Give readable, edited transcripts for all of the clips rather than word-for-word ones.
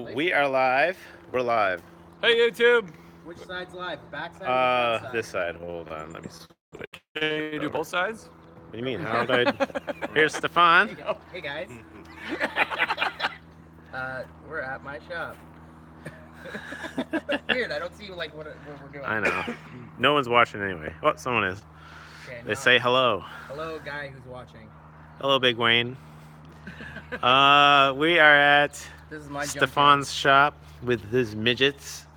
So we are live. We're live. Hey YouTube! Which side's live? Back side or front side? This side. Hold on. Let me switch. Can you do both sides? What do you mean? How did I? Here's Stefan. Hey guys. We're at my shop. Weird. I don't see like what we're doing. I know. No one's watching anyway. Oh, someone is. Okay, They say hello. hello, guy who's watching. Hello, Big Wayne. We are at This is my Stefan's shop with his midgets.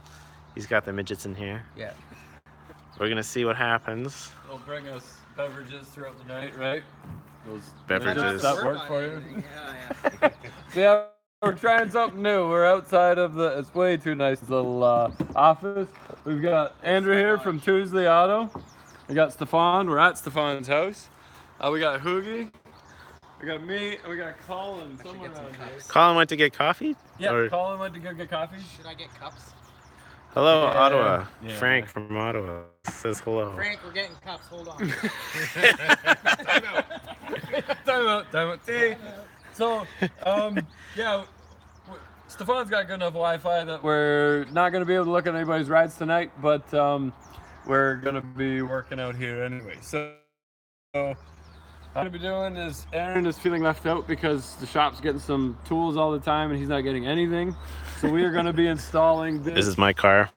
He's got the midgets in here. Yeah. We're gonna see what happens. They'll bring us beverages throughout the night, right? Those Beverages. Does that work for you? Yeah. Yeah, we're trying something new. We're outside of the, it's way too nice little office. We've got Andrew here from Tuesday Auto. We got Stefan. We're at Stefan's house. We got Hoogie. We got me, and we got Colin somewhere around here. Colin went to get coffee? Yeah, Or- Colin went to go get coffee. Should I get cups? Hello, Yeah. Ottawa. Yeah. Frank from Ottawa says hello. Frank, we're getting cups. Hold on. Time out. See, so, yeah, Stefan's got good enough Wi-Fi that we're not going to be able to look at anybody's rides tonight, but we're going to be working out here anyway. So, what I'm going to be doing is Aaron is feeling left out because the shop's getting some tools all the time and he's not getting anything. So we are going to be installing this. This is my car.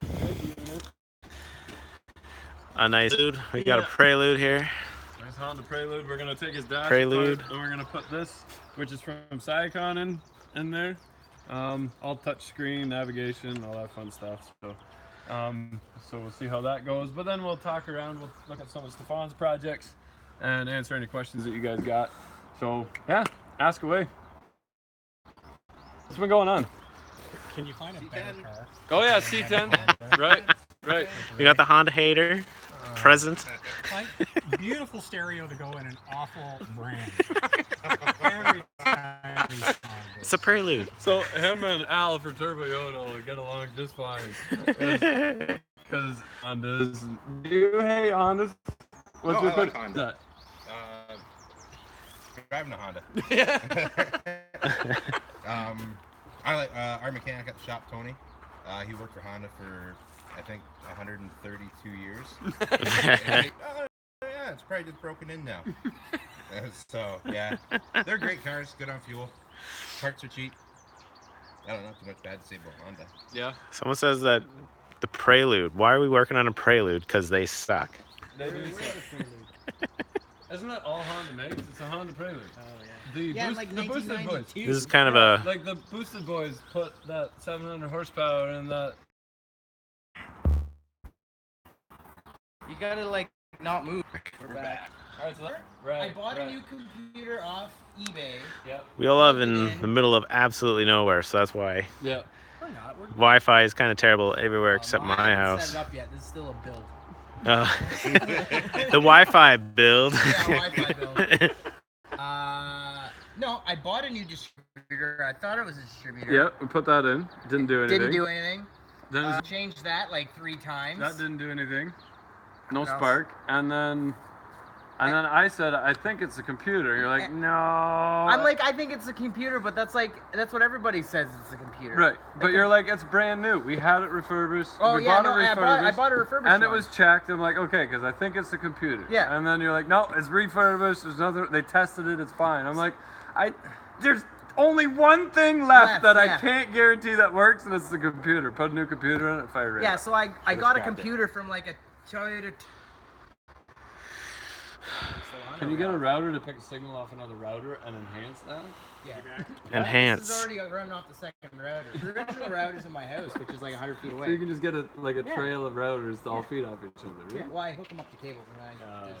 A nice dude. We got a Prelude here. Nice Honda Prelude. We're going to take his dash Prelude. apart, and we're going to put this, which is from Sycon in there. All touch screen, navigation, all that fun stuff. So we'll see how that goes. But then we'll talk around. We'll look at some of Stefan's projects and answer any questions that you guys got. So yeah, ask away. What's been going on? Can you find a better car? Oh yeah, C10. Right. We got the Honda hater present. Like, beautiful stereo to go in an awful brand. Every time we find It's a Prelude. So him and Al for Turbo Yoda get along just fine. Because Hondas. Do you hate Hondas? What's your I like put Honda. Driving a Honda. I like our mechanic at the shop, Tony. He worked for Honda for I think 132 years. Yeah, it's probably just broken in now. So yeah, they're great cars, good on fuel. Parts are cheap. I don't know too much bad to say about Honda. Yeah. Someone says that the Prelude. Why are we working on a Prelude? Because they suck. They do suck. Isn't that all Honda makes? It's a Honda Prelude. Oh yeah. The boosted boys. This is kind of a. Like the boosted boys put that 700 horsepower in that. You gotta like not move. We're back. Alright, so I bought a new computer off eBay. Yep. We all live in the middle of absolutely nowhere, so that's why Yeah. We're not. We're Wi-Fi is kind of terrible everywhere except I my haven't house. set it up yet. This is still a build. The Wi-Fi build. Yeah, Wi-Fi build. No, I bought a new distributor. I thought it was a distributor. Yep, we put that in. Didn't do anything. Didn't do anything. Then Changed that like 3 times. that didn't do anything. No No. spark. And then I said, I think it's a computer. You're like, no. I'm like, I think it's a computer, but that's what everybody says it's a computer. Right, but you're like, it's brand new. We had it refurbished. Oh we yeah, bought it I refurbished, bought a refurbished and it one. was checked. I'm like, okay, because I think it's a computer. Yeah. And then you're like, no, it's refurbished. There's nothing. They tested it. It's fine. I'm like, there's only one thing left that I yeah. can't guarantee that works, and it's the computer. Put a new computer in it, fire it. Yeah, so I got a scrapped it. computer from like a Toyota. Can you get a router to pick a signal off another router and enhance that? Yeah. Enhance. This is already running off the second router. The original router's in my house, which is like 100 feet So you away. can just get a Yeah. trail of routers to all feed off each other. Yeah, Right? well, I hook them up to cables and I just...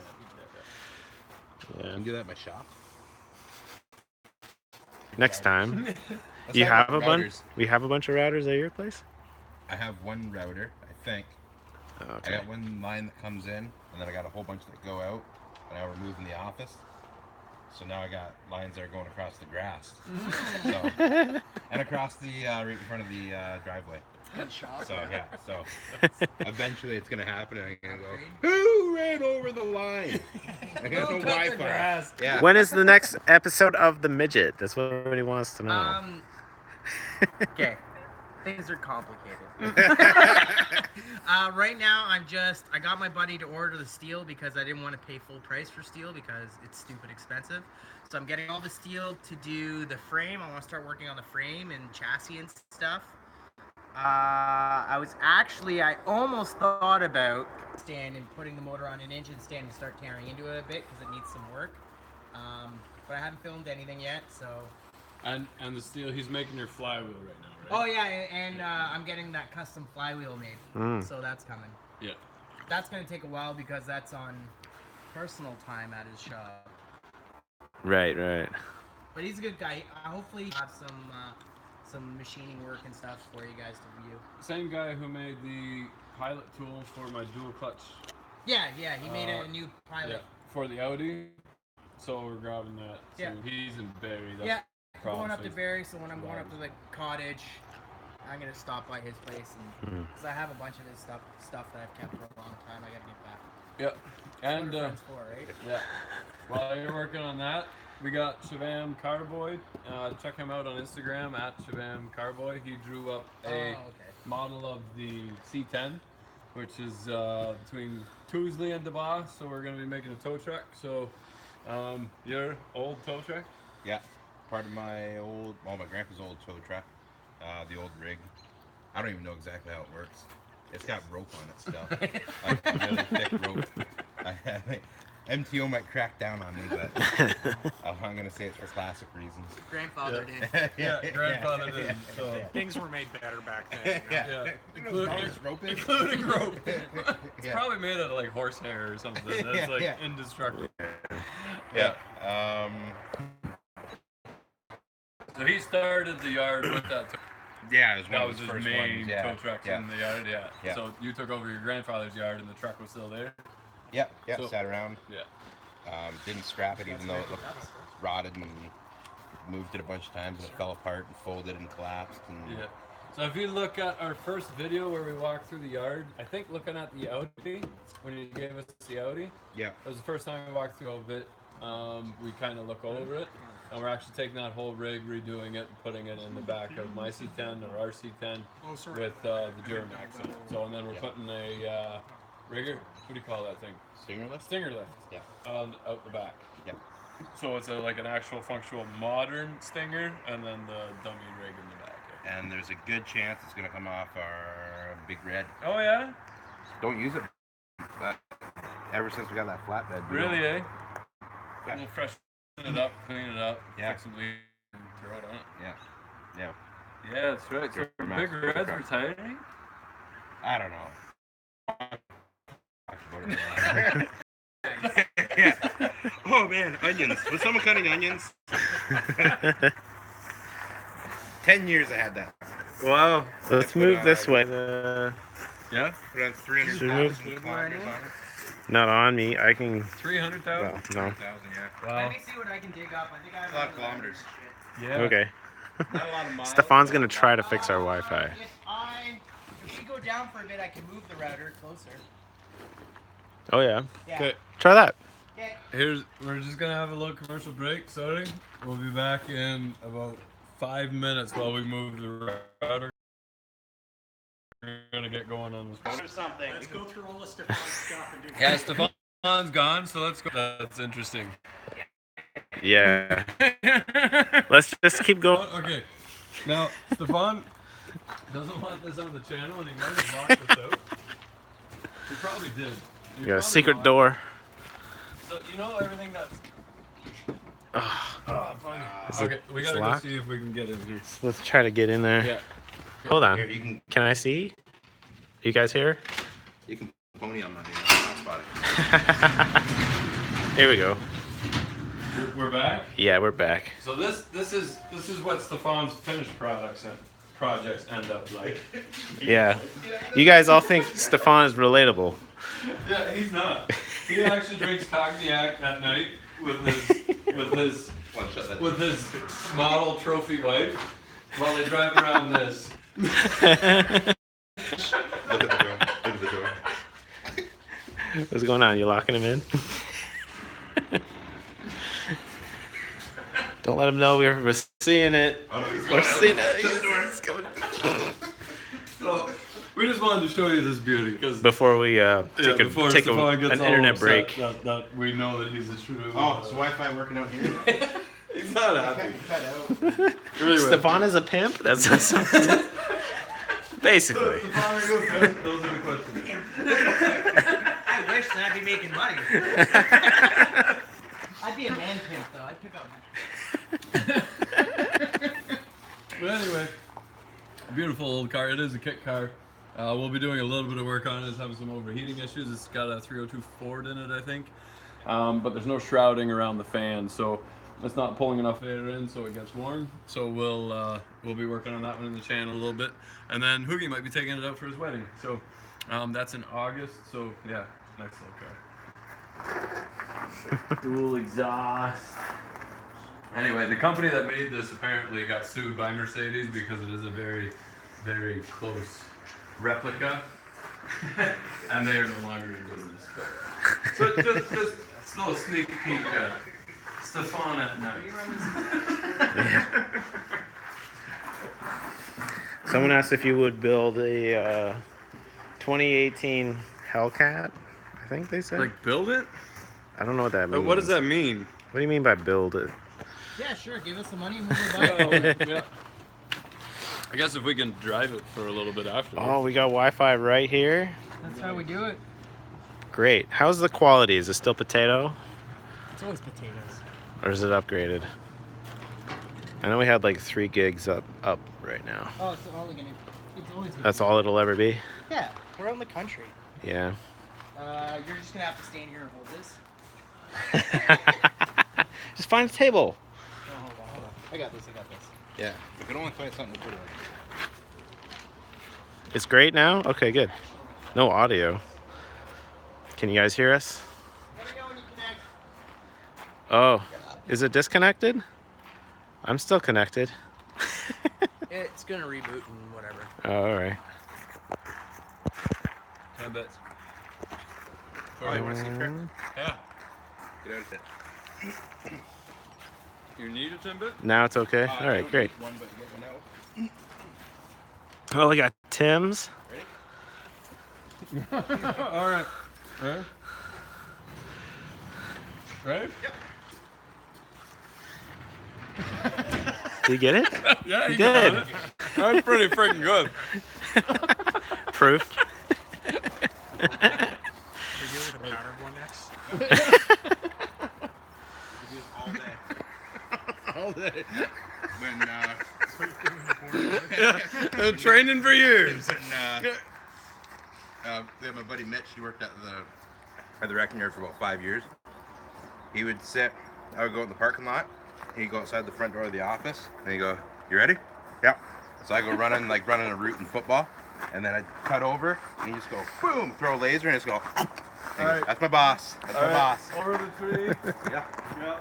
Yeah. can do that in my shop. Next time, That's you how I have a got bunch. routers. We have a bunch of routers at your place. I have one router, I think. I Okay. got one line that comes in, and then I got a whole bunch that go out, and I remove in the office. So now I got lines that are going across the grass. So, and across the right in front of the driveway. Good shot. So yeah, so eventually it's gonna happen, and I'm gonna go, who ran over the line? I got no Wi-Fi. Yeah. When is the next episode of the midget? That's what everybody wants to know. Okay. Things are complicated. Right now, I got my buddy to order the steel because I didn't want to pay full price for steel because it's stupid expensive. So I'm getting all the steel to do the frame. I want to start working on the frame and chassis and stuff. I almost thought about stand and putting the motor on an engine stand and start tearing into it a bit because it needs some work. But I haven't filmed anything yet, so. And the steel, he's making your flywheel right now, right? Oh yeah, and I'm getting that custom flywheel made, so that's coming. Yeah. That's gonna take a while because that's on personal time at his shop. Right, right. But he's a good guy. Hopefully, he'll have some machining work and stuff for you guys to view. Same guy who made the pilot tool for my dual clutch. Yeah, he made a new pilot. Yeah, for the Audi. So we're grabbing that. So Yeah. He's in Barrie. That's Yeah, problem, going up so to he's- Barrie, so when I'm going up to the cottage, I'm gonna stop by his place and because I have a bunch of his stuff that I've kept for a long time. I gotta get back. Yeah. That's And what a friend's for, right? yeah. While you're working on that, we got Shabam Carboy. Check him out on Instagram at Shabam Carboy. He drew up a model of the C10, which is between Tuesley and Deboss. So we're gonna be making a tow truck. So your old tow truck? Yeah, part of my grandpa's old tow truck, the old rig. I don't even know exactly how it works. It's got rope on it still, like really thick rope. MTO might crack down on me, but I'm gonna say it's for classic reasons. Grandfather did. Yeah, grandfather did. So. Things were made better back then. You know? Yeah, Including rope. It's probably made out of like horsehair or something. That's like indestructible. Yeah. So he started the yard with that. Yeah, it was one That of was his his first main ones. Yeah. tow truck Yeah. in the yard. Yeah. Yeah. So you took over your grandfather's yard, and the truck was still there. Yeah. So- Sat around. Yeah. Didn't scrap it, even though it looked rotted, and moved it a bunch of times, and it fell apart and folded and collapsed. And Yeah. So if you look at our first video where we walked through the yard, I think looking at the Audi, when you gave us the Audi, yeah. that was the first time we walked through of it. We kind of look over it, and we're actually taking that whole rig, redoing it, and putting it in the back of my C10 or our C10 Oh, sorry. with the Duramax in it. So, and then we're putting a rigger, what do you call that thing? Stinger lift? Stinger lift. Yeah. Out the back. Yeah. So it's like an actual functional modern Stinger, and then the dummy rig in the back. And there's a good chance it's gonna come off our Big Red. Oh yeah? Don't use it. But ever since we got that flatbed. we Really, don't- eh? Yeah. We'll freshen it up, clean it up, Yeah. fix some leaves, and throw it on it. Yeah. Yeah. Yeah, that's right. So Good Big master Red's truck. retiring? I don't know. Yeah. Oh man, onions. Was someone cutting onions? 10 years I had that. Well, let's move this way. Yeah? Put on 300,000 kilometers on it. Not on me. I can. 300,000? Well, no. 300,000, yeah. Wow. Let me see what I can dig up. I think I have A lot of kilometers. Yeah. Okay. Not a lot of miles. Stefan's gonna try to fix our Wi-Fi. If we go down for a bit, I can move the router closer. Oh yeah. Yeah. Okay. Try that. Okay. We're just gonna have a little commercial break, sorry. We'll be back in about 5 minutes while we move the router. We're gonna get going on this. Or something. Let's go through all the Stefan stuff and do Yeah, Stefan's gone, so let's go. That's interesting. Yeah. Let's just keep going. Okay. Now, Stefan doesn't want this on the channel, and he might have locked this out. He probably did. We got a secret door. So you know everything that's. Is it- Okay, we it's gotta go locked? see if we can get in here. Let's try to get in there. Yeah. Hold on. Here, you Can I see? You guys here? can pony on my spot. Here we go. We're back. Yeah, we're back. So this is what Stefan's finished projects end up like. Yeah. You guys all think Stefan is relatable. Yeah, he's not. He actually drinks cognac at night with his model trophy wife while they drive around this. Look at the door. Look at the door. What's going on? You locking him in? Don't let him know we're seeing it. Oh, no, he's We're going out. seeing it. Shut the door. He's coming. just wanted to show you this beauty because Before we take before Stefan gets an all internet upset break. that we know that he's a true. Oh, is Wi-Fi working out here? He's not happy. Cut out. Anyway. Stefan is a pimp? That's basically. Stefan, those are the questions. I wish that I'd be making money. I'd be a man pimp though. I'd pick up. But anyway, beautiful old car. It is a kit car. We'll be doing a little bit of work on it. It's having some overheating issues. It's got a 302 Ford in it, I think. But there's no shrouding around the fan, so it's not pulling enough air in, so it gets warm. So we'll be working on that one in the channel a little bit. And then Hoogie might be taking it out for his wedding. So that's in August. So yeah, nice little car. Dual exhaust. Anyway, the company that made this apparently got sued by Mercedes because it is a very, very close replica, and they are no longer in business. So just a little sneak peek at Stefan at night. Someone asked if you would build a 2018 Hellcat. I think they said. Like build it? I don't know what that means. What does that mean? What do you mean by build it? Yeah, sure. Give us the money and we'll buy it. Yeah. I guess if we can drive it for a little bit after. Oh, we got Wi-Fi right here. That's how we do it. Great. How's the quality? Is it still potato, It's always potatoes. or is it upgraded? I know we had like 3 gigs up right now. Oh, it's only gonna. It's always. That's all it'll ever be. Yeah, we're out in the country. Yeah. You're just gonna have to stand here and hold this. Just find a table. Oh, hold on. I got this. Yeah. We could only find something to put it It's great now? Okay, good. No audio. Can you guys hear us? Let me know when you connect. Oh, is it disconnected? I'm still connected. It's gonna reboot and whatever. Oh, all right. 10 bits. Oh, you want to see Craig? Yeah. Get out of it. You need a 10 bit? Now it's okay. All right, great. One, but get one out. Oh, we got Tim's. All right. Ready? Ready? Did you get it? Yeah, You you got did. it. That's pretty freaking good. Proof. We're dealing with a powdered one next. All day. When, Been training for years. when my buddy Mitch, he worked at the wrecking yard for about 5 years. He would sit, I would go in the parking lot, he'd go outside the front door of the office, and he'd go, "You ready?" "Yeah." So I go running a route in football, and then I'd cut over, and he'd just go, boom, throw a laser, and just go, and he goes, "That's my boss. That's my boss." Over the tree. Yeah. Yeah,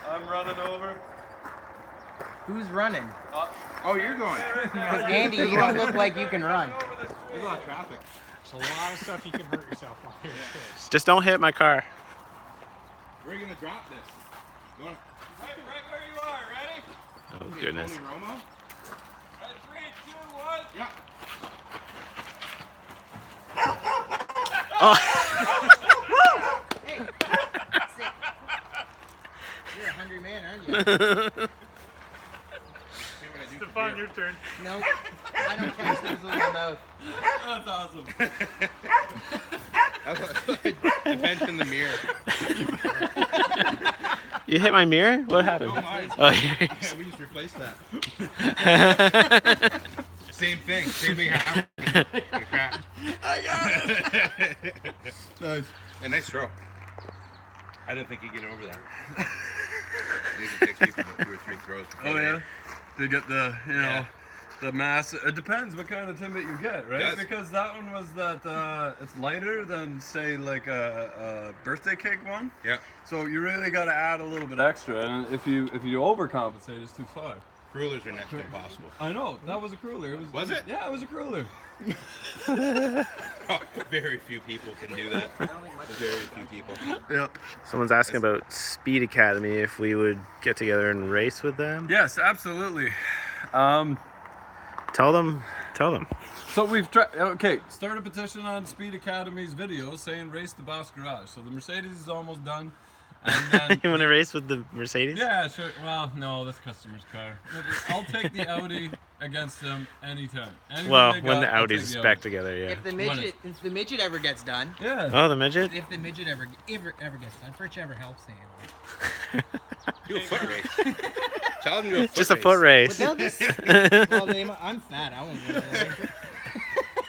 I'm running over. Who's running? Oh, you're going. Andy, you don't look like you can run. There's a lot of traffic. There's a lot of stuff you can hurt yourself while you're pissed. Just don't hit my car. Where are you gonna drop this? You want Right where you are, ready? Oh, goodness. Tony Romo? Right, 3, 2, 1. Yeah. Oh. Hey, sick. You're a hungry man, aren't you? Stefan, your turn. No, I don't catch those in the mouth. That's awesome. That's what I mentioned the mirror. You hit my mirror? What happened? Oh, my. Oh, Yeah, we just replaced that. Same thing happened. I got it. Nice. A nice throw. I didn't think he'd get over that. Usually takes people about 2 or 3 throws. before Oh they- yeah, to get the Yeah. the mass. It depends what kind of Timbit you get, right? Yes. Because that one was that it's lighter than say like a birthday cake one. Yeah. So you really got to add a little bit extra, and if you overcompensate, it's too far. Crullers are next to impossible. I know that was a cruller. Was it? Yeah, it was a cruller. Oh, very few people can do that. Very few people. Yep. Someone's asking about Speed Academy, if we would get together and race with them. Yes, absolutely. Tell them. Tell them. So we've tried. Okay, start a petition on Speed Academy's video saying race the Boss Garage. So the Mercedes is almost done, and then You want to race with the Mercedes? yeah, sure. Well, no, that's customer's car. I'll take the Audi against them anytime. Anything Well, they when the got, I'll take Audi's the back Audi. together, yeah. If the midget ever gets done, Yeah. Oh, the midget? if the midget ever gets done, for whichever helps anyway. Do a foot race. Tell them to do a foot Just a race. foot race. Well, I'm fat. I won't go there.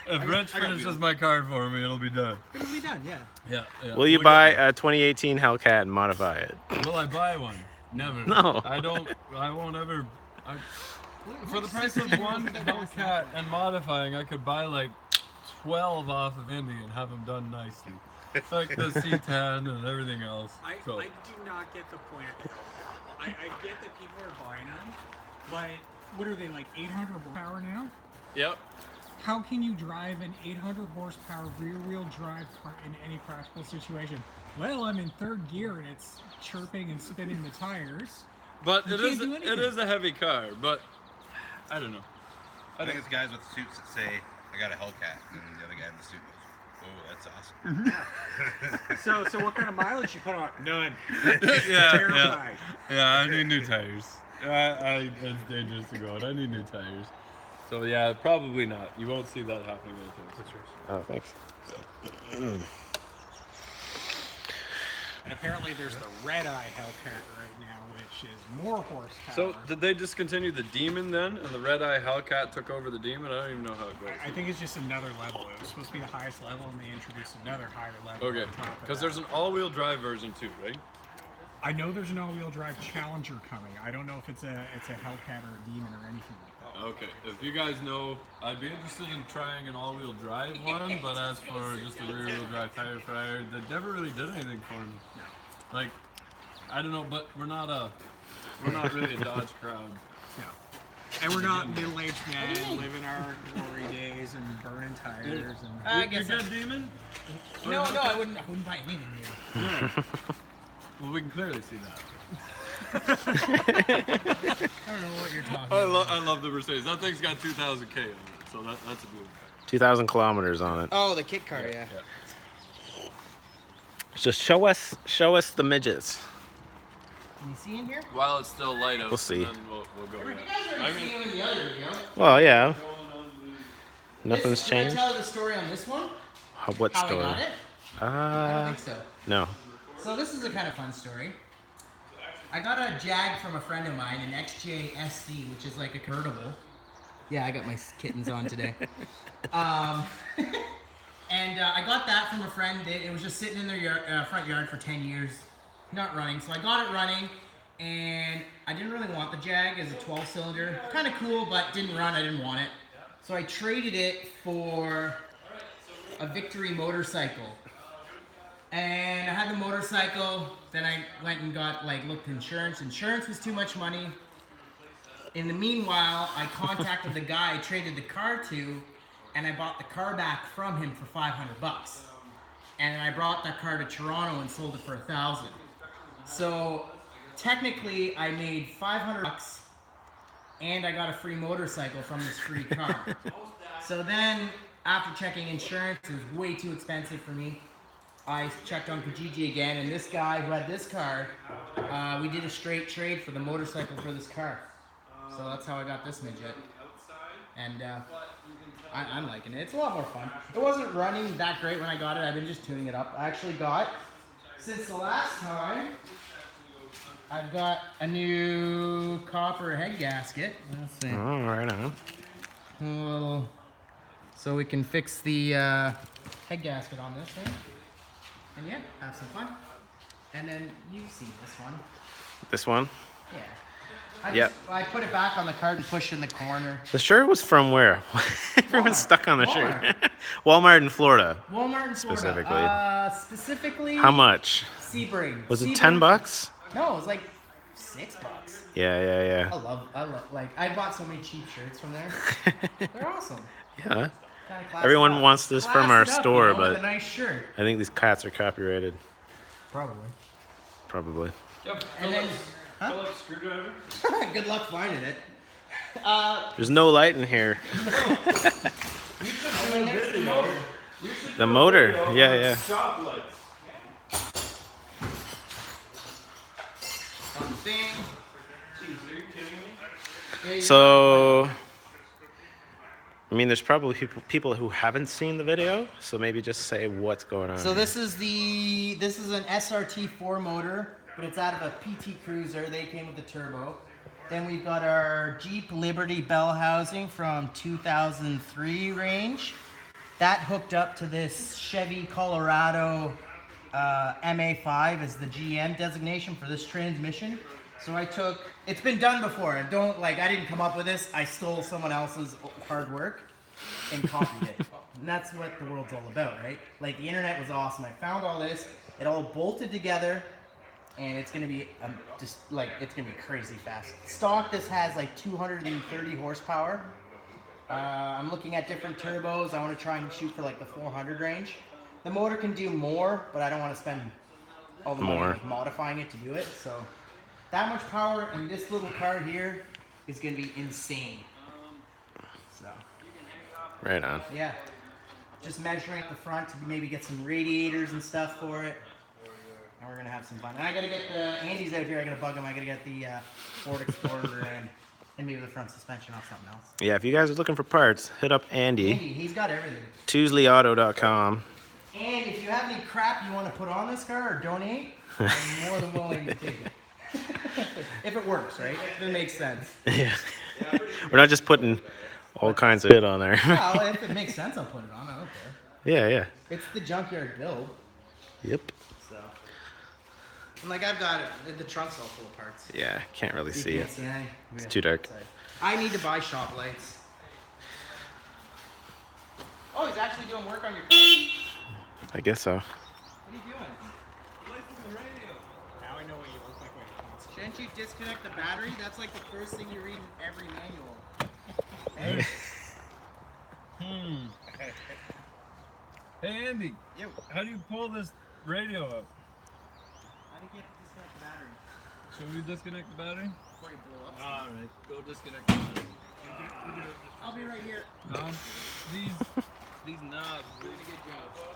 If Rich finishes my car for me, it'll be done. It'll be done, yeah. Yeah. Will you We'll buy get a 2018 Hellcat and modify it? there. Will I buy one? Never. No. I don't. I won't ever. For the price of one Hellcat and modifying, I could buy like 12 off of Indy and have them done nicely. Like the C10 and everything else. So. I do not get the point of it. I get that people are buying them, but what are they, like 800 horsepower now? Yep. How can you drive an 800 horsepower rear-wheel drive car in any practical situation? Well, I'm in third gear and it's chirping and spinning the tires. But You it can't is do it anything. is a heavy car. But I don't know. I think it's guys with suits that say, I got a Hellcat, and the other guy in the suit goes, oh, that's awesome. So what kind of mileage you put on? None. yeah. Terrified. Yeah, I need new tires. It's dangerous to go out. I need new tires. So yeah, probably not. You won't see that happening anytime soon. Oh, thanks. And apparently there's the red-eye Hellcat right now, which is more horsepower. So did they discontinue the Demon then, and the Red Eye Hellcat took over the Demon? I don't even know how it goes. I think it's just another level. It was supposed to be the highest level, and they introduced another higher level. Okay, on top of because that. there's an all-wheel drive version too, right? I know there's an all-wheel drive Challenger coming. I don't know if it's a Hellcat or a Demon or anything like that. Okay, if you guys know, I'd be interested in trying an all-wheel drive one, but as for just a rear-wheel drive tire fryer, they never really did anything for me. Like, I don't know, but we're not really a Dodge crowd. Yeah. And we're not middle-aged men living our glory days and burning tires and. I You guess got Demon? no, I wouldn't buy anything new. Yeah. Well, we can clearly see that. I don't know what you're talking about. I love the Mercedes. That thing's got 2,000 K on it, so that's a beautiful. 2,000 kilometers on it. Oh, the kit car, yeah. Just show us the midgets. Can you see in here? While it's still light out, We'll see. and then we'll go. You Yeah. guys already seen him in the other video. Well, yeah. Can Nothing's I changed. tell the story on this one? What How story? I got it? I don't think so. No. So this is a kind of fun story. I got a Jag from a friend of mine, an XJ-SC, which is like a convertible. Yeah, I got my kittens on today. And I got that from a friend. It was just sitting in their front yard for 10 years, not running. So I got it running, and I didn't really want the Jag as a 12-cylinder. Kind of cool, but didn't run. I didn't want it. So I traded it for a Victory motorcycle. And I had the motorcycle, then I went and looked insurance. Insurance was too much money. In the meanwhile, I contacted the guy I traded the car to, and I bought the car back from him for $500. And I brought that car to Toronto and sold it for $1,000. So technically, I made $500, and I got a free motorcycle from this free car. So then, after checking insurance, it was way too expensive for me. I checked on Kijiji again, and this guy who had this car, we did a straight trade for the motorcycle for this car. So that's how I got this midget. And I'm liking it. It's a lot more fun. It wasn't running that great when I got it. I've been just tuning it up. I actually got, since the last time, I've got a new copper head gasket. Let's see. Oh, right on. A little, so we can fix the head gasket on this thing. And yeah, have some fun. And then you've seen this one. This one? Yeah. Yep. I put it back on the cart and pushed in the corner. The shirt was from where? Everyone's Walmart. stuck on the shirt. Walmart in Florida. Walmart in Florida. Specifically. Specifically. How much? Sebring. Was it Sebring. 10 bucks? No, it was like $6. Yeah. I love, like, I bought so many cheap shirts from there. They're awesome. Yeah. Kinda classed Everyone up. wants this from our Classed up, store, you know, with but a nice shirt. I think these cats are copyrighted. Probably. Probably. And then, Phillips screwdriver. good luck finding it. There's no light in here. The motor, yeah. Shop lights. Thing. So, I mean, there's probably people who haven't seen the video, so maybe just say what's going on. So this is an SRT4 motor, but it's out of a PT Cruiser. They came with the turbo. Then we've got our Jeep Liberty bell housing from 2003 range. That hooked up to this Chevy Colorado MA5 as the GM designation for this transmission. So it's been done before. I didn't come up with this. I stole someone else's hard work and copied it. And that's what the world's all about, right? Like, the internet was awesome. I found all this. It all bolted together, and it's gonna be it's gonna be crazy fast. Stock, this has like 230 horsepower. I'm looking at different turbos. I want to try and shoot for like the 400 range. The motor can do more, but I don't want to spend all the money like modifying it to do it. So that much power, and this little car here is going to be insane. So Right on. yeah, just measuring at the front to maybe get some radiators and stuff for it. And we're gonna have some fun. And I gotta get Andy's out here. I gotta bug him. I gotta get the Ford Explorer and maybe the front suspension off something else. Yeah, if you guys are looking for parts, hit up Andy. He's got everything. TuesleyAuto.com. And if you have any crap you want to put on this car or donate, I'm more than willing to take it. If it works, right? If it makes sense. Yeah. We're not just putting all kinds of shit on there. Well, if it makes sense, I'll put it on. I don't care. Yeah. It's the junkyard build. Yep. So. And like, I've got it. The trunk's all full of parts. Yeah, can't really You see can't it. see any. It's too dark. I need to buy shop lights. Oh, he's actually doing work on your car? I guess so. What are you doing? Now I know what you look like when you concentrate. Shouldn't you disconnect the battery? That's like the first thing you read in every manual. Hey Andy, Yo, how do you pull this radio up? how do you disconnect the battery Should we disconnect the battery? before you blow up? Alright, go disconnect the battery. I'll be right here. These knobs. Doing a good job.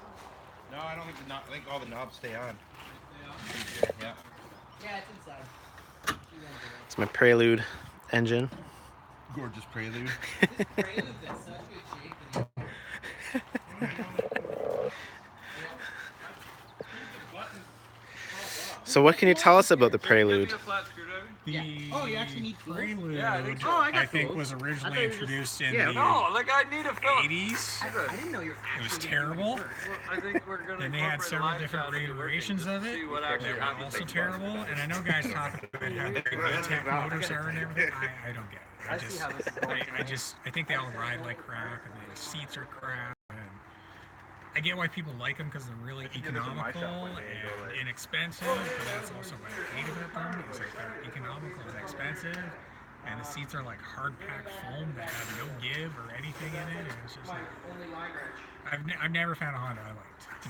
No, I don't think I think all the knobs stay on. Yeah. Yeah, it's inside. It's my Prelude engine. Gorgeous Prelude. This Prelude's in such good shape. So what can you tell us about the Prelude? Yeah. Oh, you actually need tools? Prelude, Yeah, I think so. Oh, I got I think tools. was I originally thought you were just- introduced in yeah, the No, like I need a Phillips. 80s. I didn't know you were actually It was doing terrible. work. Well, I think we're gonna. Then they had incorporate a several live different shot into working reiterations just of to it see what that actually were happens. also terrible. And I know guys talk about how great tech motors are and everything. I don't get it. I see how this is going. I think they all ride like crap and the seats are crap. And I get why people like them because they're really economical and inexpensive. But that's also what I hate about them. Is like they're economical and expensive. And the seats are like hard packed foam that have no give or anything in it. And it's just like, I've never found a Honda I liked to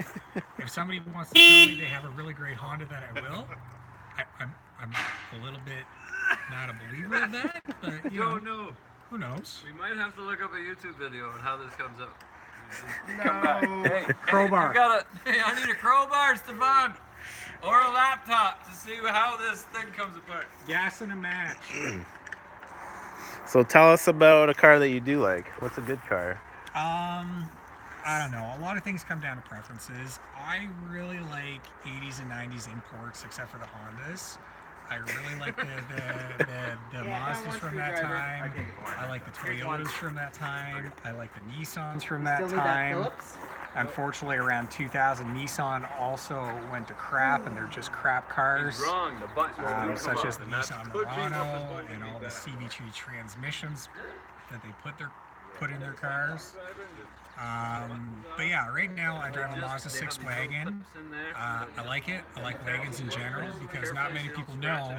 date. If somebody wants to tell me they have a really great Honda that I will, I'm a little bit not a believer of that. But you know, No. who knows? We might have to look up a YouTube video on how this comes up. No. Hey, Crowbar. I need a crowbar, Stefan, or a laptop to see how this thing comes apart. Gas and a match. So tell us about a car that you do like. What's a good car? I don't know. A lot of things come down to preferences. I really like 80s and 90s imports, except for the Hondas. I really like the Mazdas from that time. I like the Toyotas from that time. I like the Nissans from that Still need that time. Phillips? Unfortunately, around 2000, Nissan also went to crap, and they're just crap cars. Wrong. The button. Such as the Nissan Murano and all the CV2 transmissions that they put in their cars. But yeah, right now I drive a Mazda 6 wagon. I like it. I like wagons in general because not many people know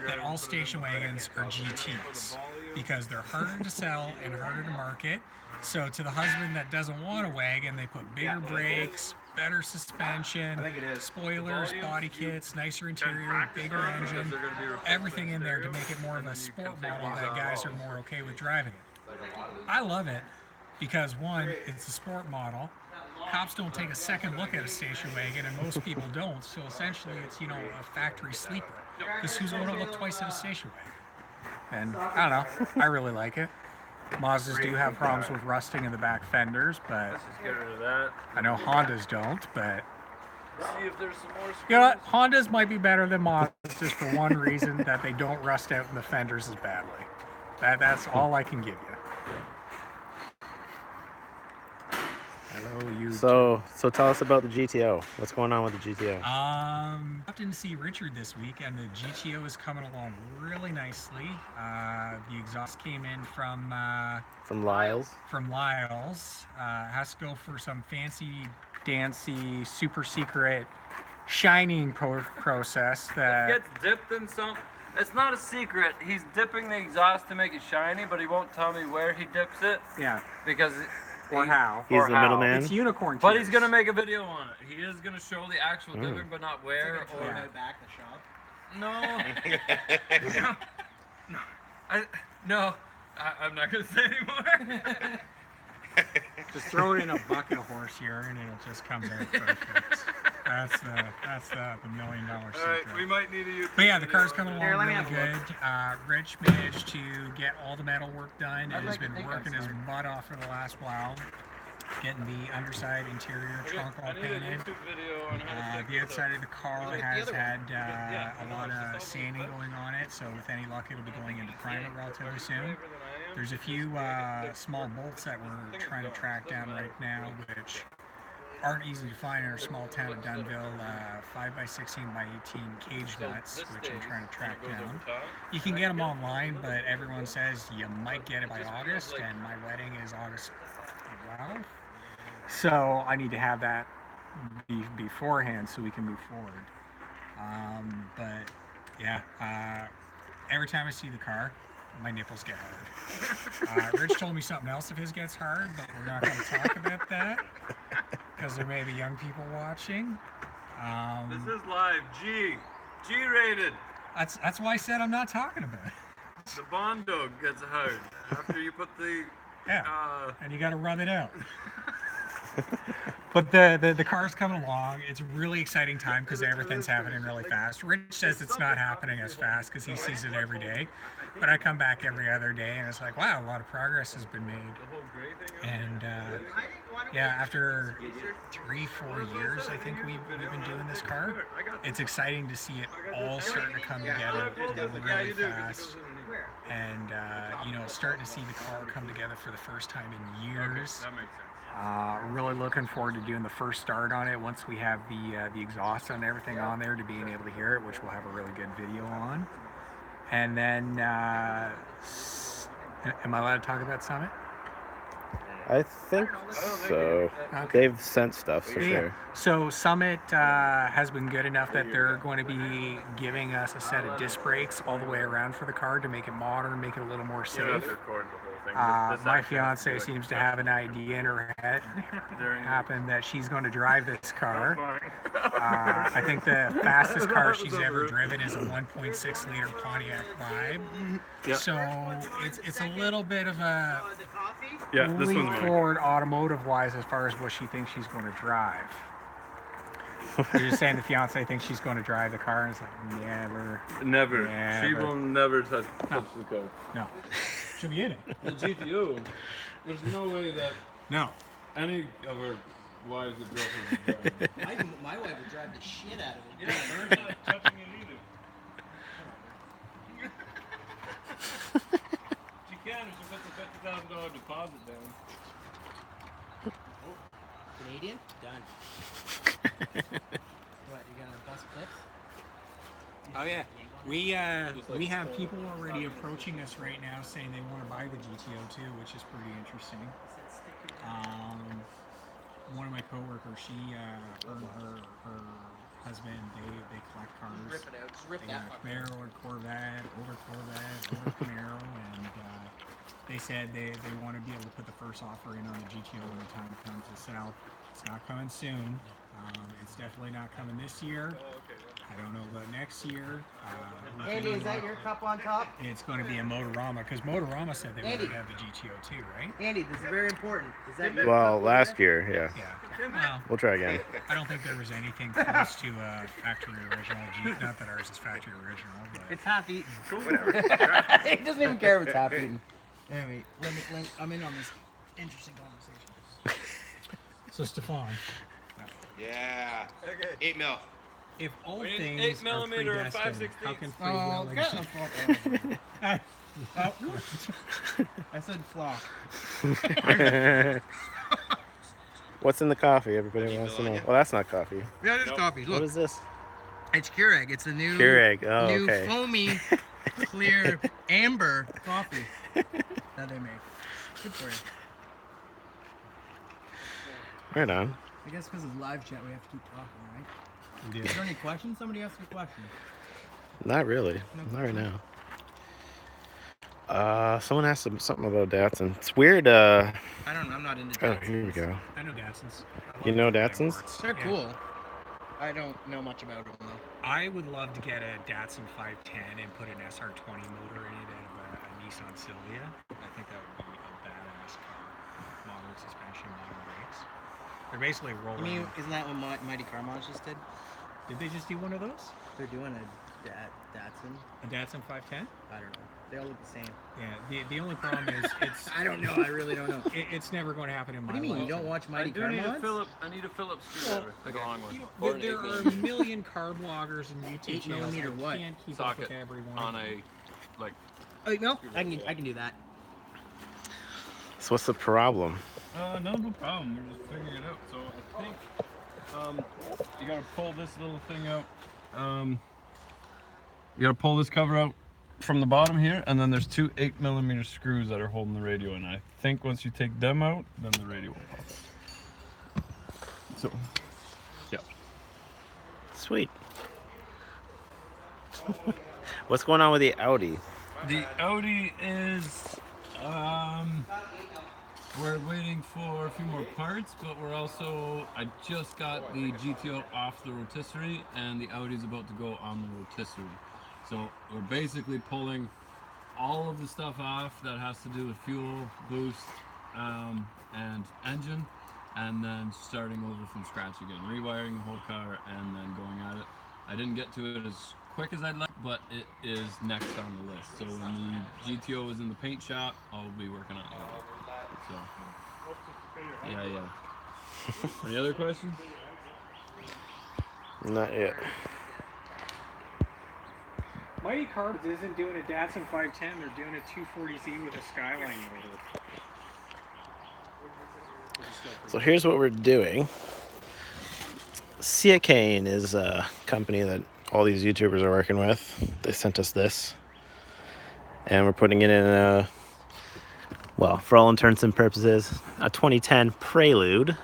that all station wagons are GTs because they're harder to sell and harder to market. So to the husband that doesn't want a wagon, they put bigger brakes, better suspension, spoilers, body kits, nicer interior, bigger engine, everything in there to make it more of a sport model that guys are more okay with driving it. I love it because one, it's a sport model. Cops don't take a second look at a station wagon, and most people don't. So essentially, it's a factory sleeper. Because who's going to look twice at a station wagon? And I don't know. I really like it. Mazdas do have problems with rusting in the back fenders, but Let's just get rid of that. I know Hondas don't. But See if there's some more. you know what? Hondas might be better than Mazdas just for one reason, that they don't rust out in the fenders as badly. That's all I can give you. Hello, you. So tell us about the GTO. What's going on with the GTO? Didn't see Richard this week, and the GTO is coming along really nicely. The exhaust came in from Lyle's. Has to go for some fancy dancy, super secret shining process that Gets dipped in some. It's not a secret. He's dipping the exhaust to make it shiny, but he won't tell me where he dips it yeah, because. or how. He's the middleman. It's unicorn But tears. he's gonna make a video on it. He is gonna show the actual dipping, but not where or. Yeah. Back in the shop. No, I'm not gonna say anymore. Just throw it in a bucket of horse urine and it just comes out perfect. That's the $1 million secret. All right, we might need a YouTube. But yeah, the car's coming along Here, let me really have a good. Rich managed to get all the metal work done and has been working his butt off for the last while, getting the underside interior trunk all I need a painted. YouTube video on how to fix The it. outside of the car has had a lot of sanding going on it, so with any luck it'll be going into primer relatively soon. There's a few small bolts that we're trying to track down right now, which aren't easy to find in our small town of Dunville. 5x16x18 cage nuts, which I'm trying to track down. You can get them online, but everyone says you might get it by August, and my wedding is August 12th. So I need to have that beforehand so we can move forward. But yeah, every time I see the car, my nipples get hard. Rich told me something else if his gets hard, but we're not going to talk about that because there may be young people watching. This is live. G-rated. That's why I said I'm not talking about it. The Bond dog gets hard after you put the. Yeah, and you got to rub it out. But the car's coming along. It's a really exciting time because everything's happening really fast. Rich says it's not happening as fast because he sees it every day. But I come back every other day and it's like, wow, a lot of progress has been made. And yeah, after 3-4 years, I think we've been doing this car. It's exciting to see it all starting to come together really fast. And starting to see the car come together for the first time in years. That makes sense. Really looking forward to doing the first start on it once we have the exhaust and everything on there, to being able to hear it, which we'll have a really good video on. And then, am I allowed to talk about Summit? I think so. Okay. They've sent stuff for sure. So Summit has been good enough that they're going to be giving us a set of disc brakes all the way around for the car to make it modern, make it a little more safe. My fiance seems to have an idea in her head happen that she's going to drive this car. I think the fastest car she's ever driven is a 1.6 liter Pontiac Vibe. So it's a little bit of a leap forward automotive wise as far as what she thinks she's going to drive. You're just saying the fiance thinks she's going to drive the car, and it's like Never. Never. She will never touch the car. no. She'll be in it. The GTO. There's no way that No. any of her wives would girlfriends would drive. My wife would drive the shit out of it. We're not touching it either. She can if she puts a $50,000 deposit down. Canadian? Done. What, you gonna bust clips? Oh yeah, we have people already approaching us right now saying they want to buy the GTO too, which is pretty interesting. One of my coworkers, her and her husband, they collect cars. Rip it out. Just rip They that got a fucker. Camaro and Corvette, over Camaro, and they said they want to be able to put the first offer in on the GTO when the time comes to sell. It's not coming soon, It's definitely not coming this year. I don't know about next year. Andy, is that your cup on top? It's going to be a Motorama because Motorama said they Andy. wanted to have the GTO too, right? Andy, this is very important. Is that your Well, cup last over year, yeah. Yeah. Well, We'll try again. I don't think there was anything close to a factory original Jeep. Not that ours is factory original, but It's half eaten. Whatever. He doesn't even care if it's half eaten. Anyway, I'm in on this interesting conversation. so Stefan, Yeah. 8 mil. if all We need things 8 millimeter are or predestined, 5/16. how can free Oh, will get exist? the fuck out. I said flock. What's in the coffee? Everybody wants to know. Well, that's not coffee. Yeah, it is coffee. What Look, is this? it's Keurig. It's a new Keurig. Oh, new okay. foamy, clear amber coffee that they make. Good for you. Right on. I guess because it's live chat, we have to keep talking, right? Yeah. Is there any questions? Somebody ask a question. Not really. Not right now. Someone asked something about Datsun. It's weird. I don't know. I'm not into Oh, Datsuns. here we go. I know Datsuns. I You love know the Datsuns? boards. They're Yeah. cool. I don't know much about them though. I would love to get a Datsun 510 and put an SR20 motor in it and a Nissan Silvia. I think that would be a badass car. Modern suspension, modern brakes. They're basically I rolling. mean, isn't that what Mighty Car Mods just did? Did they just do one of those? They're doing a Datsun. A Datsun 510? I don't know. They all look the same. Yeah. The only problem is it's I don't know. I really don't know. it's never going to happen in my What do you mean? life. You don't watch I Mighty do Car need a Mods? I need a Phillips screwdriver to go on with. You know, Or an there 8 are a millimeter million car bloggers and YouTube 8 channels. millimeter I what? can't keep up socket with everyone. on a like. Oh, no, I can do that. So what's the problem? No problem. We're just figuring it out. So I think you gotta pull this little thing out. You gotta pull this cover out from the bottom here, and then there's two 8 millimeter screws that are holding the radio in. I think once you take them out, then the radio will pop. So, yeah. Sweet. What's going on with the Audi? The Audi is we're waiting for a few more parts, but I just got the GTO off the rotisserie, and the Audi's about to go on the rotisserie. So we're basically pulling all of the stuff off that has to do with fuel, boost, and engine, and then starting over from scratch again, rewiring the whole car, and then going at it. I didn't get to it as quick as I'd like, but it is next on the list. So when the GTO is in the paint shop, I'll be working on it. So, yeah. Any other questions? Not yet. Mighty Carbs isn't doing a Datsun 510, they're doing a 240Z with a Skyline motor. So here's what we're doing. Civic is a company that all these YouTubers are working with. They sent us this. And we're putting it in a, well, for all intents and purposes, a 2010 Prelude.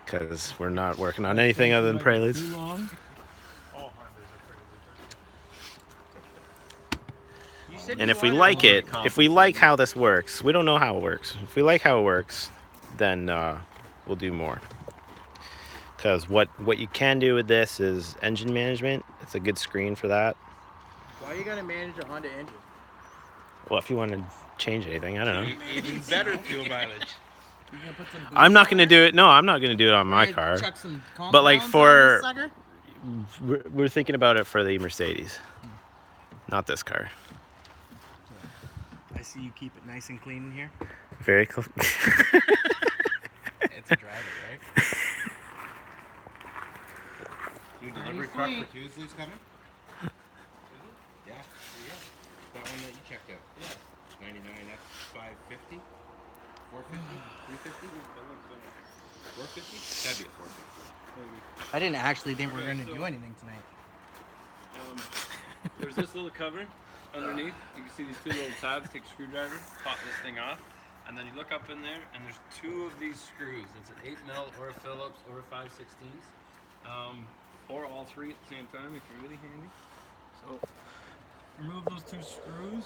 Because we're not working on anything other than Preludes. Too long? And if we like it, if we like how this works, we don't know how it works. If we like how it works, then we'll do more. Because what you can do with this is engine management. It's a good screen for that. Why you gotta manage a Honda engine? Well, if you want to change anything, I don't know. Even better fuel mileage. You gonna put some boost I'm not on going to it? do it. No, I'm not going to do it on my Hey, car. chuck some But, like, compounds for- on this sucker? We're thinking about it for the Mercedes, not this car. I see you keep it nice and clean in here. Very cool. It's a driver, right? New delivery truck for Tuesday's coming? Yeah, there you go. That one that you checked out. Yeah. 99 F 550? 450? 350? 450? That'd be a 450. I didn't actually think we were gonna do anything tonight. There's this little cover underneath. You can see these two little tabs. Take a screwdriver, pop this thing off, and then you look up in there, and there's two of these screws. It's an 8 mil or a Phillips or a 5/16, or all three at the same time if you're really handy. So remove those two screws,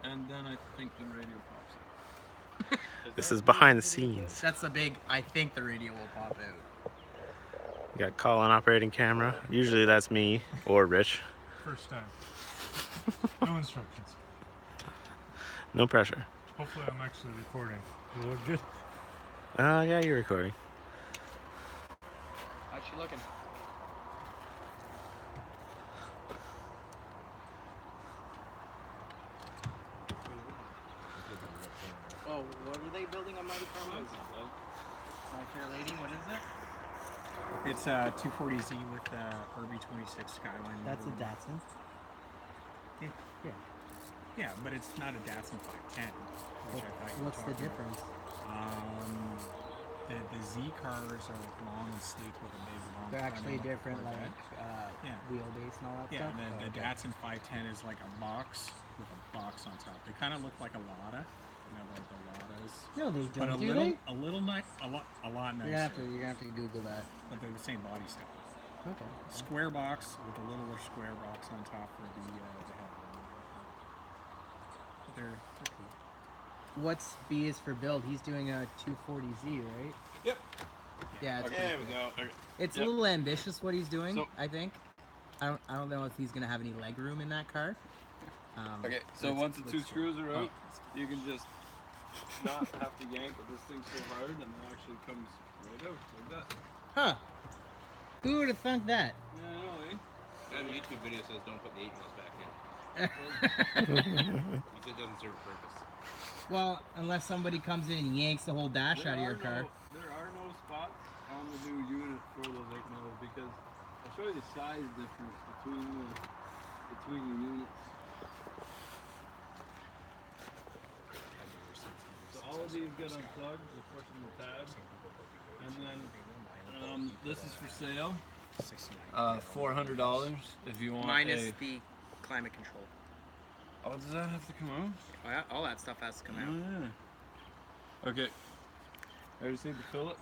and then I think the radio pops up. This is behind the scenes. That's the big. I think the radio will pop out. We got call on operating camera. Usually that's me or Rich. First time. No instructions. No pressure. Hopefully I'm actually recording. You look good. Yeah, you're recording. How's she looking? Oh, what are they building on Mighty Farm? My Fair Lady, what is it? It's a 240Z with RB26 Skyline. That's a motor. Datsun. Yeah, but it's not a Datsun 510. Which I thought you were What's the talking difference? about. The Z cars are like long and sleek with a big long. They're front actually end different, Corvette. like Yeah. wheelbase and all that Yeah, stuff. and the Datsun 510 is like a box with a box on top. They kind of look like a Lada, like the Ladas. No, they But don't. a little nice, a lot nicer. You're gonna have to Google that. But they're the same body style. Okay. Square box with a littler square box on top for the headlight. But they're cool. What's B is for build? He's doing a 240Z, right? Yep. Yeah. It's There pretty we cool. go. Okay. It's Yep. a little ambitious what he's doing. So- I think. I don't know if he's gonna have any leg room in that car. Okay, so let's- once the two let's- screws are out, you can just not have to yank, but this thing's so hard and it actually comes right out like that. Huh? Who would have thunk that? Yeah, I know, eh? And YouTube video says don't put the 8 mils back in. It doesn't serve a purpose. Well, unless somebody comes in and yanks the whole dash out of your car. There are no spots on the new unit for those 8 mils because I'll show you the size difference between the units. So all of these get unplugged, we're pushing the tab, and then this is for sale. $400 if you want Minus the climate control. Oh, does that have to come out? Oh, yeah, all that stuff has to come out. Yeah. Okay. I just need the Phillips.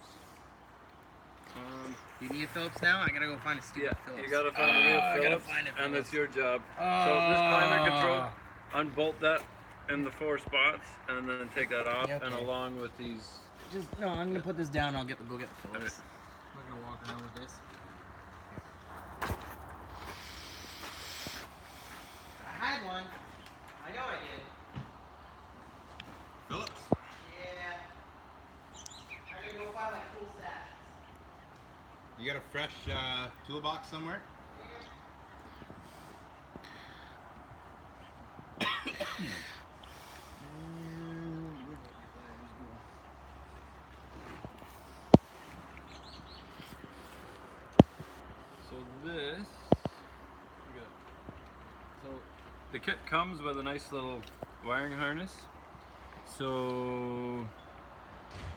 You need a Phillips now? I gotta go find a stupid Phillips. You gotta find a real I gotta Phillips, find a and Phillips. it's your job. So this climate control, unbolt that in the 4 spots, and then take that off, Yeah, and okay. along with these. No, I'm gonna put this down. I'll go get the Phillips. Okay. I'm not gonna walk around with this. I had one. I know I did. Phillips. Yeah. I'm gonna go find my cool stash. You got a fresh toolbox somewhere? So this. So the kit comes with a nice little wiring harness. So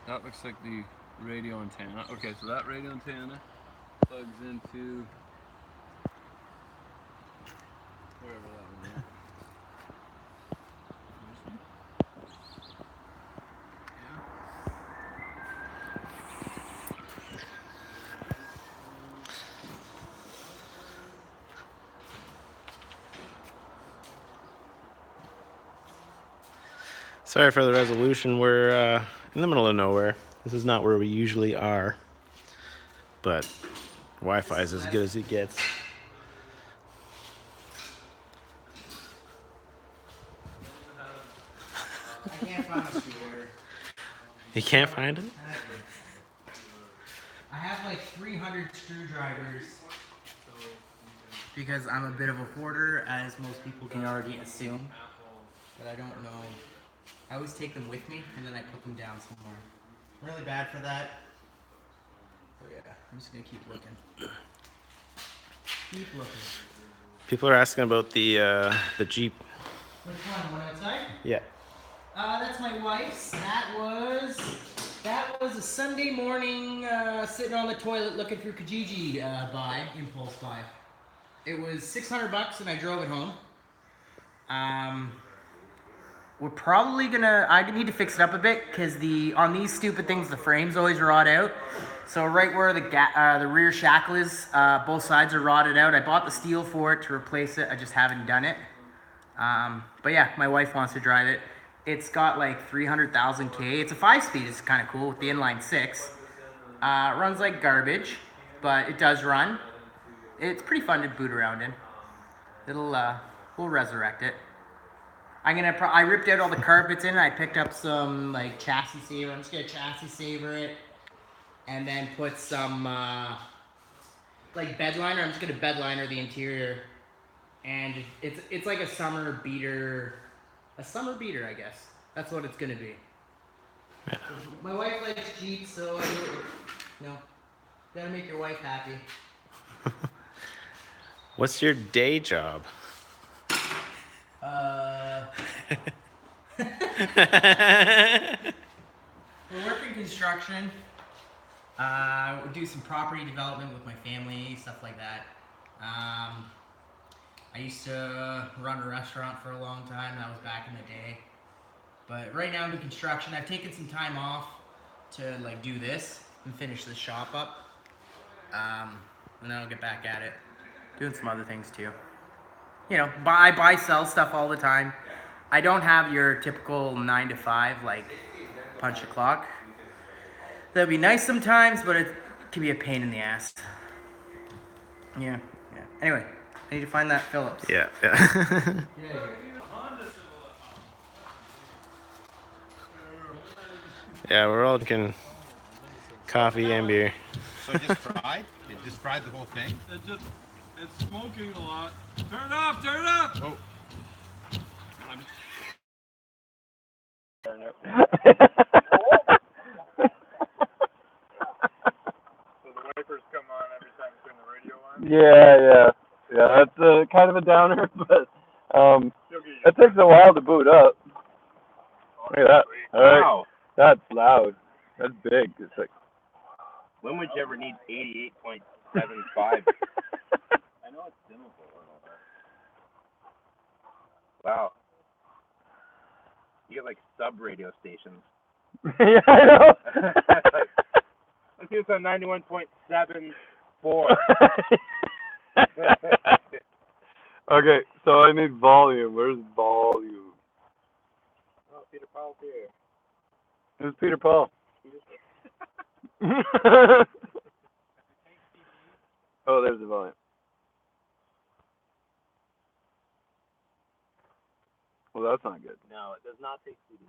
that looks like the radio antenna. Okay, so that radio antenna plugs into wherever that one is. This one? Sorry for the resolution. We're in the middle of nowhere. This is not where we usually are, but Wi-Fi is as good as it gets. I can't find a screwdriver. You can't find it? I have like 300 screwdrivers because I'm a bit of a hoarder, as most people can already assume. But I don't know. I always take them with me and then I put them down somewhere. I'm really bad for that. Oh yeah, I'm just gonna keep looking. Keep looking. People are asking about the Jeep. Which one? The one outside? Yeah. That's my wife's. That was a Sunday morning sitting on the toilet looking through Kijiji impulse buy. It was $600 and I drove it home. We're probably gonna. I need to fix it up a bit because on these stupid things the frames always rot out. So right where the rear shackle is, both sides are rotted out. I bought the steel for it to replace it. I just haven't done it. But yeah, my wife wants to drive it. It's got like 300,000 K. It's a 5-speed. It's kind of cool with the inline 6. It runs like garbage, but it does run. It's pretty fun to boot around in. We'll resurrect it. I ripped out all the carpets in it. I picked up some like chassis saver. I'm just gonna chassis saver it, and then put some like bed liner. I'm just gonna bed liner the interior, and it's like a summer beater, I guess. That's what it's gonna be. Yeah. My wife likes Jeeps, so I do, gotta make your wife happy. What's your day job? We work in construction. We do some property development with my family, stuff like that. I used to run a restaurant for a long time. That was back in the day. But right now I'm in construction. I've taken some time off to like do this and finish the shop up. And then I'll get back at it. Doing some other things too. You know, buy, sell stuff all the time. I don't have your typical 9 to 5, like punch a clock. That'd be nice sometimes, but it can be a pain in the ass. Yeah. Anyway, I need to find that Phillips. Yeah. Yeah, we're all drinking coffee and beer. So it just fried? It just fried the whole thing? It's smoking a lot. Turn it up! Turn it up! Oh. So the wipers come on every time you turn the radio on? Yeah. That's kind of a downer, but it takes a while to boot up. Look at that. All right. Wow. That's loud. That's big. It's like. When would you ever need 88.75? I know it's dimmable and all that. Wow. You get like sub radio stations. Yeah, I know. Let's do this on 91.74. Okay, so I need volume. Where's volume? Oh, Peter Paul's here. Who's Peter Paul? Oh, there's the volume. Well, that's not good. No, it does not take CD.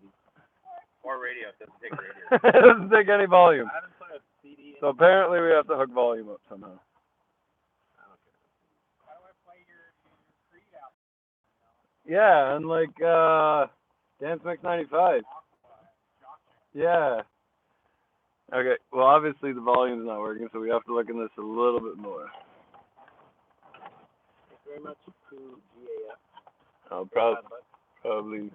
Or radio. It doesn't take radio. It doesn't take any volume. I haven't put a CD in. So apparently we have to hook volume up somehow. I don't care. How do I play your Creed out? Yeah, and like Dance Mix 95. Yeah. Okay, well obviously the volume's not working, so we have to look in this a little bit more. Thanks very much, GAF. Oh, probably.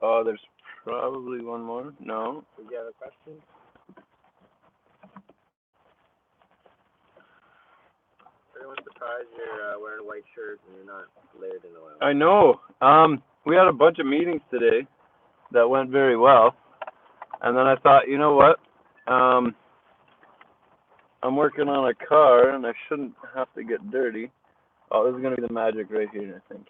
Oh, there's probably one more. No. Did you have a question? Everyone's surprised you're wearing a white shirt and you're not layered in oil. I know. We had a bunch of meetings today that went very well, and then I thought, you know what? I'm working on a car, and I shouldn't have to get dirty. Oh, this is gonna be the magic right here, I think.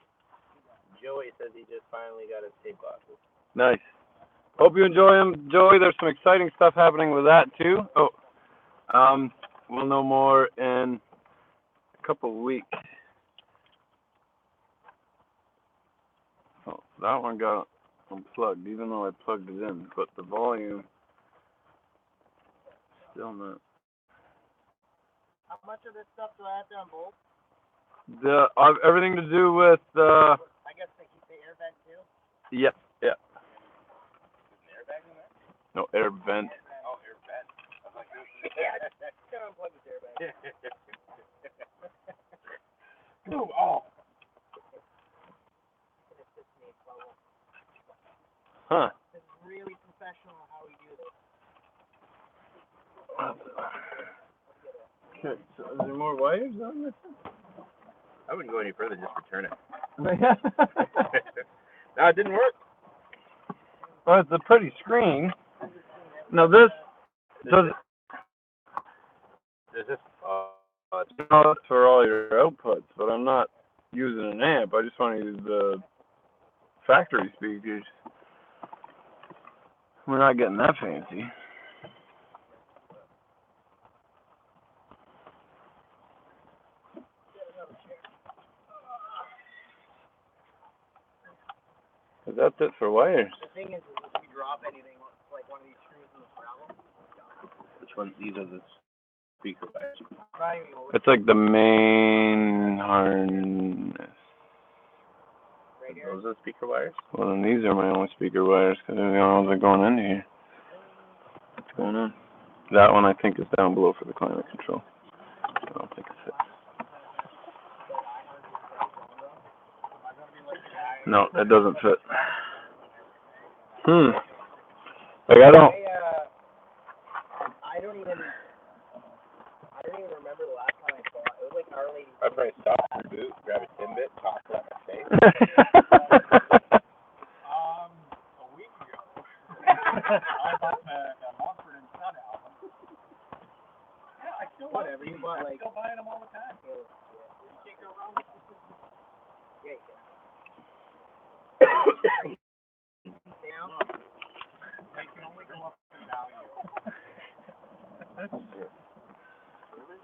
Joey says he just finally got his tape glasses. Nice. Hope you enjoy them, Joey. There's some exciting stuff happening with that too. Oh, we'll know more in a couple of weeks. Oh, that one got unplugged, even though I plugged it in, but the volume still not. How much of this stuff do I have to unbolt? Everything to do with I guess they keep the air vent too. yeah. Is an airbag in there? No, air vent. Oh, air vent. I was like, Gotta unplug this airbag. Oh. Huh. It's really professional how we do this. Okay, so is there more wires on this? I wouldn't go any further, just return it. No, No, it didn't work. well, it's a pretty screen. Now this does There's this, it's for all your outputs, but I'm not using an amp. I just want to use the factory speakers. We're not getting that fancy. But that's it for wires. The thing is, if you drop anything, like one of these screws in the gravel. Which one? These are the speaker wires. It's like the main harness. Right here. Those are speaker wires? Well, then these are my only speaker wires because they're the only ones that are going into here. What's going on? That one I think is down below for the climate control. I don't think it fits. No, it doesn't fit. Like I don't remember the last time I saw it. It was like early. I probably stopped in the boot, grab a Timbit, talk about my face. A week ago. I bought the Mumford and Son album. Yeah, I still Whatever, you bought like. still buying them all the time. You can't go wrong with it. Yeah, you can. They can only go up in value.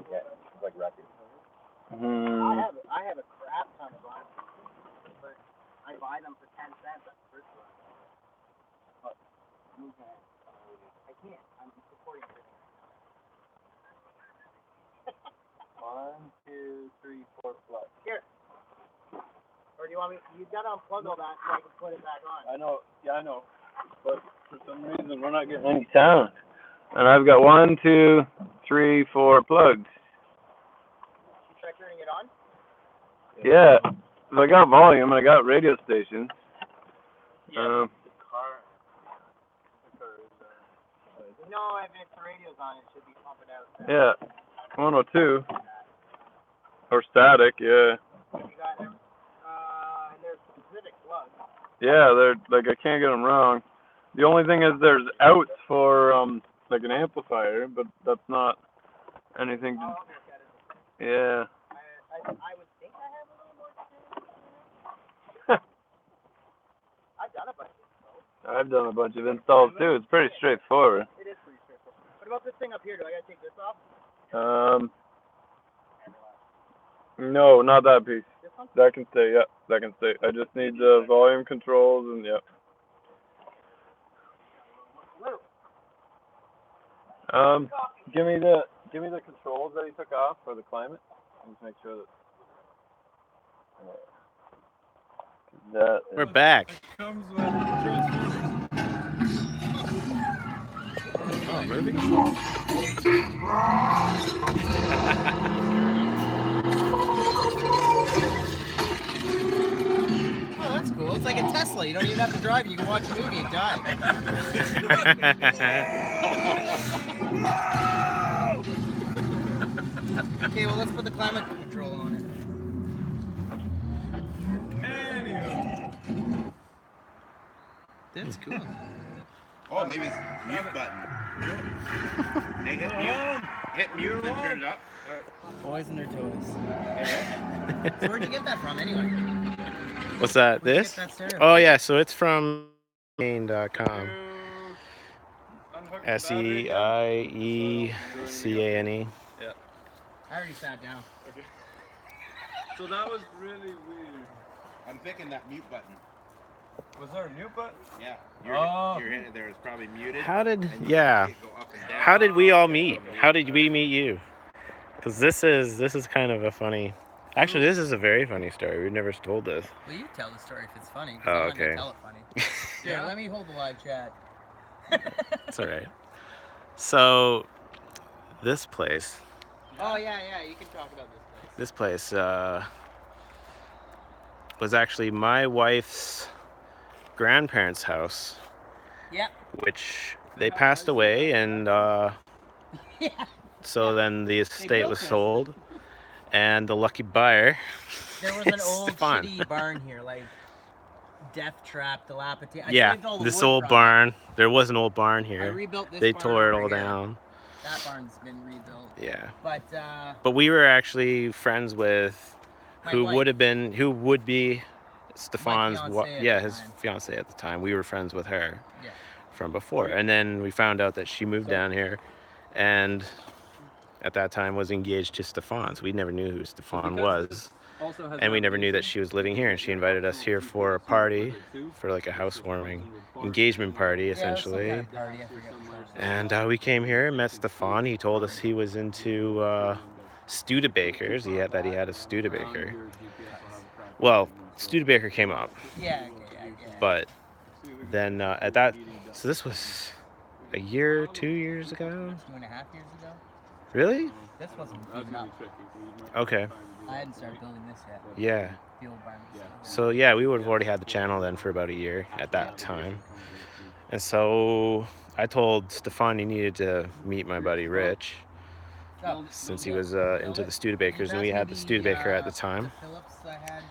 Yeah, it's like record. I have a crap ton of them, but I buy them for 10 cents at the first one. But I can't. I'm supporting everything. 1, 2, 3, 4 plugs. Here. Or do you want me? You gotta unplug all that so I can put it back on. I know, yeah, I know. But for some reason we're not getting any sound. And I've got 1, 2, 3, 4 plugs. You try turning it on? Yeah. So I got volume, I got radio stations. No, if the radio's on, it should be pumping out. Yeah. 102. Or static, yeah. You got and there's specific plugs. Yeah, they're like I can't get them wrong. The only thing is there's outs for like an amplifier, but that's not anything to, yeah. I would think I have a little more to do. I've done a bunch of installs. I've done a bunch of installs too. It's pretty straightforward. It is pretty straightforward. What about this thing up here? Do I gotta take this off? No, not that piece. This one? That can stay, yeah, that can stay. I just need the volume controls and yeah. Give me the controls that he took off for the climate. Just make sure that We're back. Comes with transformers. Oh, moving. Oh, that's cool. It's like a Tesla. You don't even have to drive it. You can watch a movie and drive. Okay, well, let's put the climate control on it. That's cool. Oh, maybe it's mute button. They hit mute. Hit mute and turn it up. Boys and their toys. So where'd you get that from, anyway? What's that? Where'd you This? get that stereo? Oh yeah, so it's from main.com. Unhook the battery. SEIECANE. I already sat down. Okay. So that was really weird. I'm picking that mute button. Was there a mute button? Yeah. Oh. You're hitting it there. It's probably muted. How did, and you yeah. can go up and down. How did we all meet? How did we meet you? Because this is kind of a funny. Actually, this is a very funny story. We've never told this. Well, you tell the story if it's funny. 'Cause Oh, I'm not okay. gonna tell it funny. Yeah, let me hold the live chat. It's all right. So, this place. Oh, yeah, you can talk about this place. This place was actually my wife's grandparents' house, Yep. which they passed away, and Yeah. so then the estate built was this. sold, and the lucky buyer There was an is old Stefan. shitty barn here, like death trap, dilapidated. I Yeah, saved all the this wood old from it. barn. There was an old barn I here. rebuilt this They barn tore it over all here. down. That barn's been rebuilt. Yeah. But We were actually friends with My who wife. who would be Stefan's fiancée at yeah, the his time. fiance at the time. We were friends with her Yeah. from before. And then we found out that she moved down here, and at that time was engaged to Stefan. So we never knew who Stefan was, and we never knew that she was living here. And she invited us here for a party, for like a housewarming engagement party, essentially. Party, I forget what it was. And we came here and met Stefan. He told us he was into Studebakers. He had a Studebaker. Well, Studebaker came up, Yeah. but then at that, so this was a year, 2 years ago. 2.5 years ago. Really? This wasn't even up. Okay. I hadn't started building this yet. Yeah. The old barn was So yeah, we would have already had the channel then for about a year at that time. And so I told Stefan he needed to meet my buddy Rich, Oh, since he was into the Studebakers, and we had the Studebaker at the time. Phillips I had.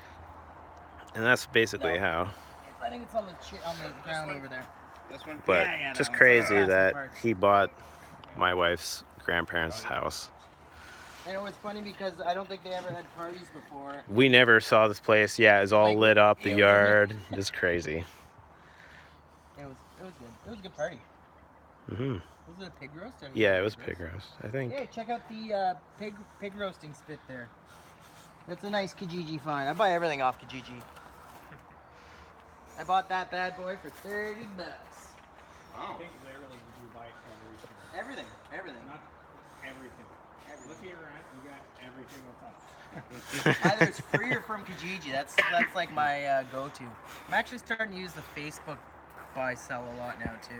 And that's basically how. I think it's on the ground over there. This one? But Yeah, just that one's crazy alright. that Parts. he bought my wife's grandparents' house. And it was funny because I don't think they ever had parties before. We never saw this place. Yeah, it's all Like, lit up, the it was- yard. It's crazy. It was good. It was a good party. Hmm. Was it a pig roast? Or Yeah, it was pig roast, I think. Hey, check out the pig roasting spit there. That's a nice Kijiji find. I buy everything off Kijiji. I bought that bad boy for $30. Oh. Everything. Not everything. Look here, Ryan. You got everything with us. Either it's free or from Kijiji. That's like my go-to. I'm actually starting to use the Facebook buy sell a lot now too.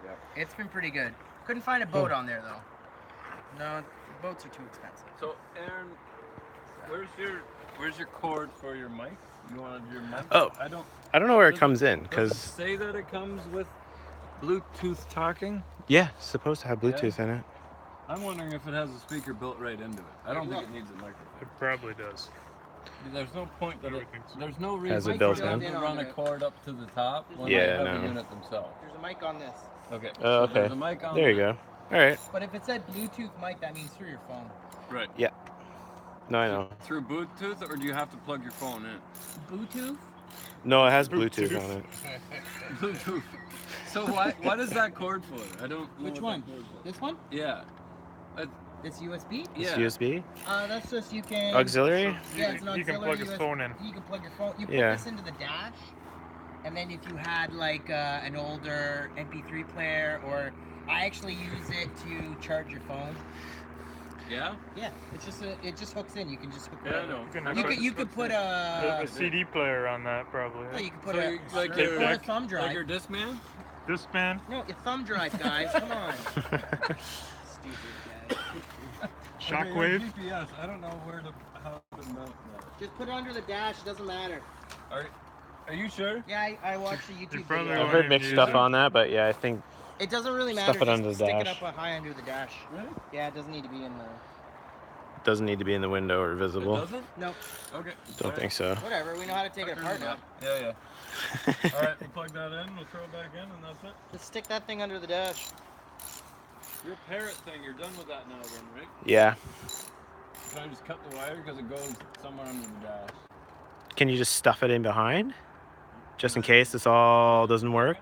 Yep. It's been pretty good. Couldn't find a boat on there though. No, boats are too expensive. So, Aaron, where's your cord for your mic? You wanted your mic? Oh. I don't know where it comes in, Does it because, say that it comes with Bluetooth talking? yeah, it's supposed to have Bluetooth in it. I'm wondering if it has a speaker built right into it. I don't think it needs a microphone. It probably does. There's no point that I would think so. there's no Has reason it built for them in? to run a cord up to the top when Yeah, they have no. the unit themselves. There's a mic on this. Okay. Oh, so okay. There's a mic on There you go. All right. But if it said Bluetooth mic, that means through your phone. Right. No, I know. Through Bluetooth, or do you have to plug your phone in? Bluetooth? No, it has Bluetooth on it. Bluetooth. So what is that cord for? I don't know. Which what one? that cord for. This one? Yeah. This USB? It's Yeah. USB? That's just you can. Auxiliary? Yeah, it's an You can auxiliary plug his USB. phone in. You can plug your phone. You put Yeah. this into the dash, and then if you had like an older MP3 player, or I actually use it to charge your phone. Yeah. Yeah, it just hooks in. You can just hook it Yeah, I up. know. You could put a CD player on that probably. yeah, you could put So a you- like or your- a thumb drive. Like your Discman? This man. No, your thumb drive, guys. Come on. Stupid guy. Shockwave. GPS. I don't know how to mount that. Just put it under the dash. It doesn't matter. Are you sure? Yeah, I watched a YouTube probably video. I've heard mixed stuff on that, but yeah, I think It doesn't really matter. Stuff it Just under the stick it dash. up high under the dash. Really? Yeah, it doesn't need to be in the. it doesn't need to be in the window or It visible. doesn't? Nope. Okay. Don't think so. Whatever. We know how to take it apart now. Yeah. All right, we'll plug that in. We'll throw it back in, and that's it. Just stick that thing under the dash. Your parrot thing, you're done with that now, then, right? Yeah. Can I just cut the wire because it goes somewhere under the dash? Can you just stuff it in behind? Just in case this all doesn't work?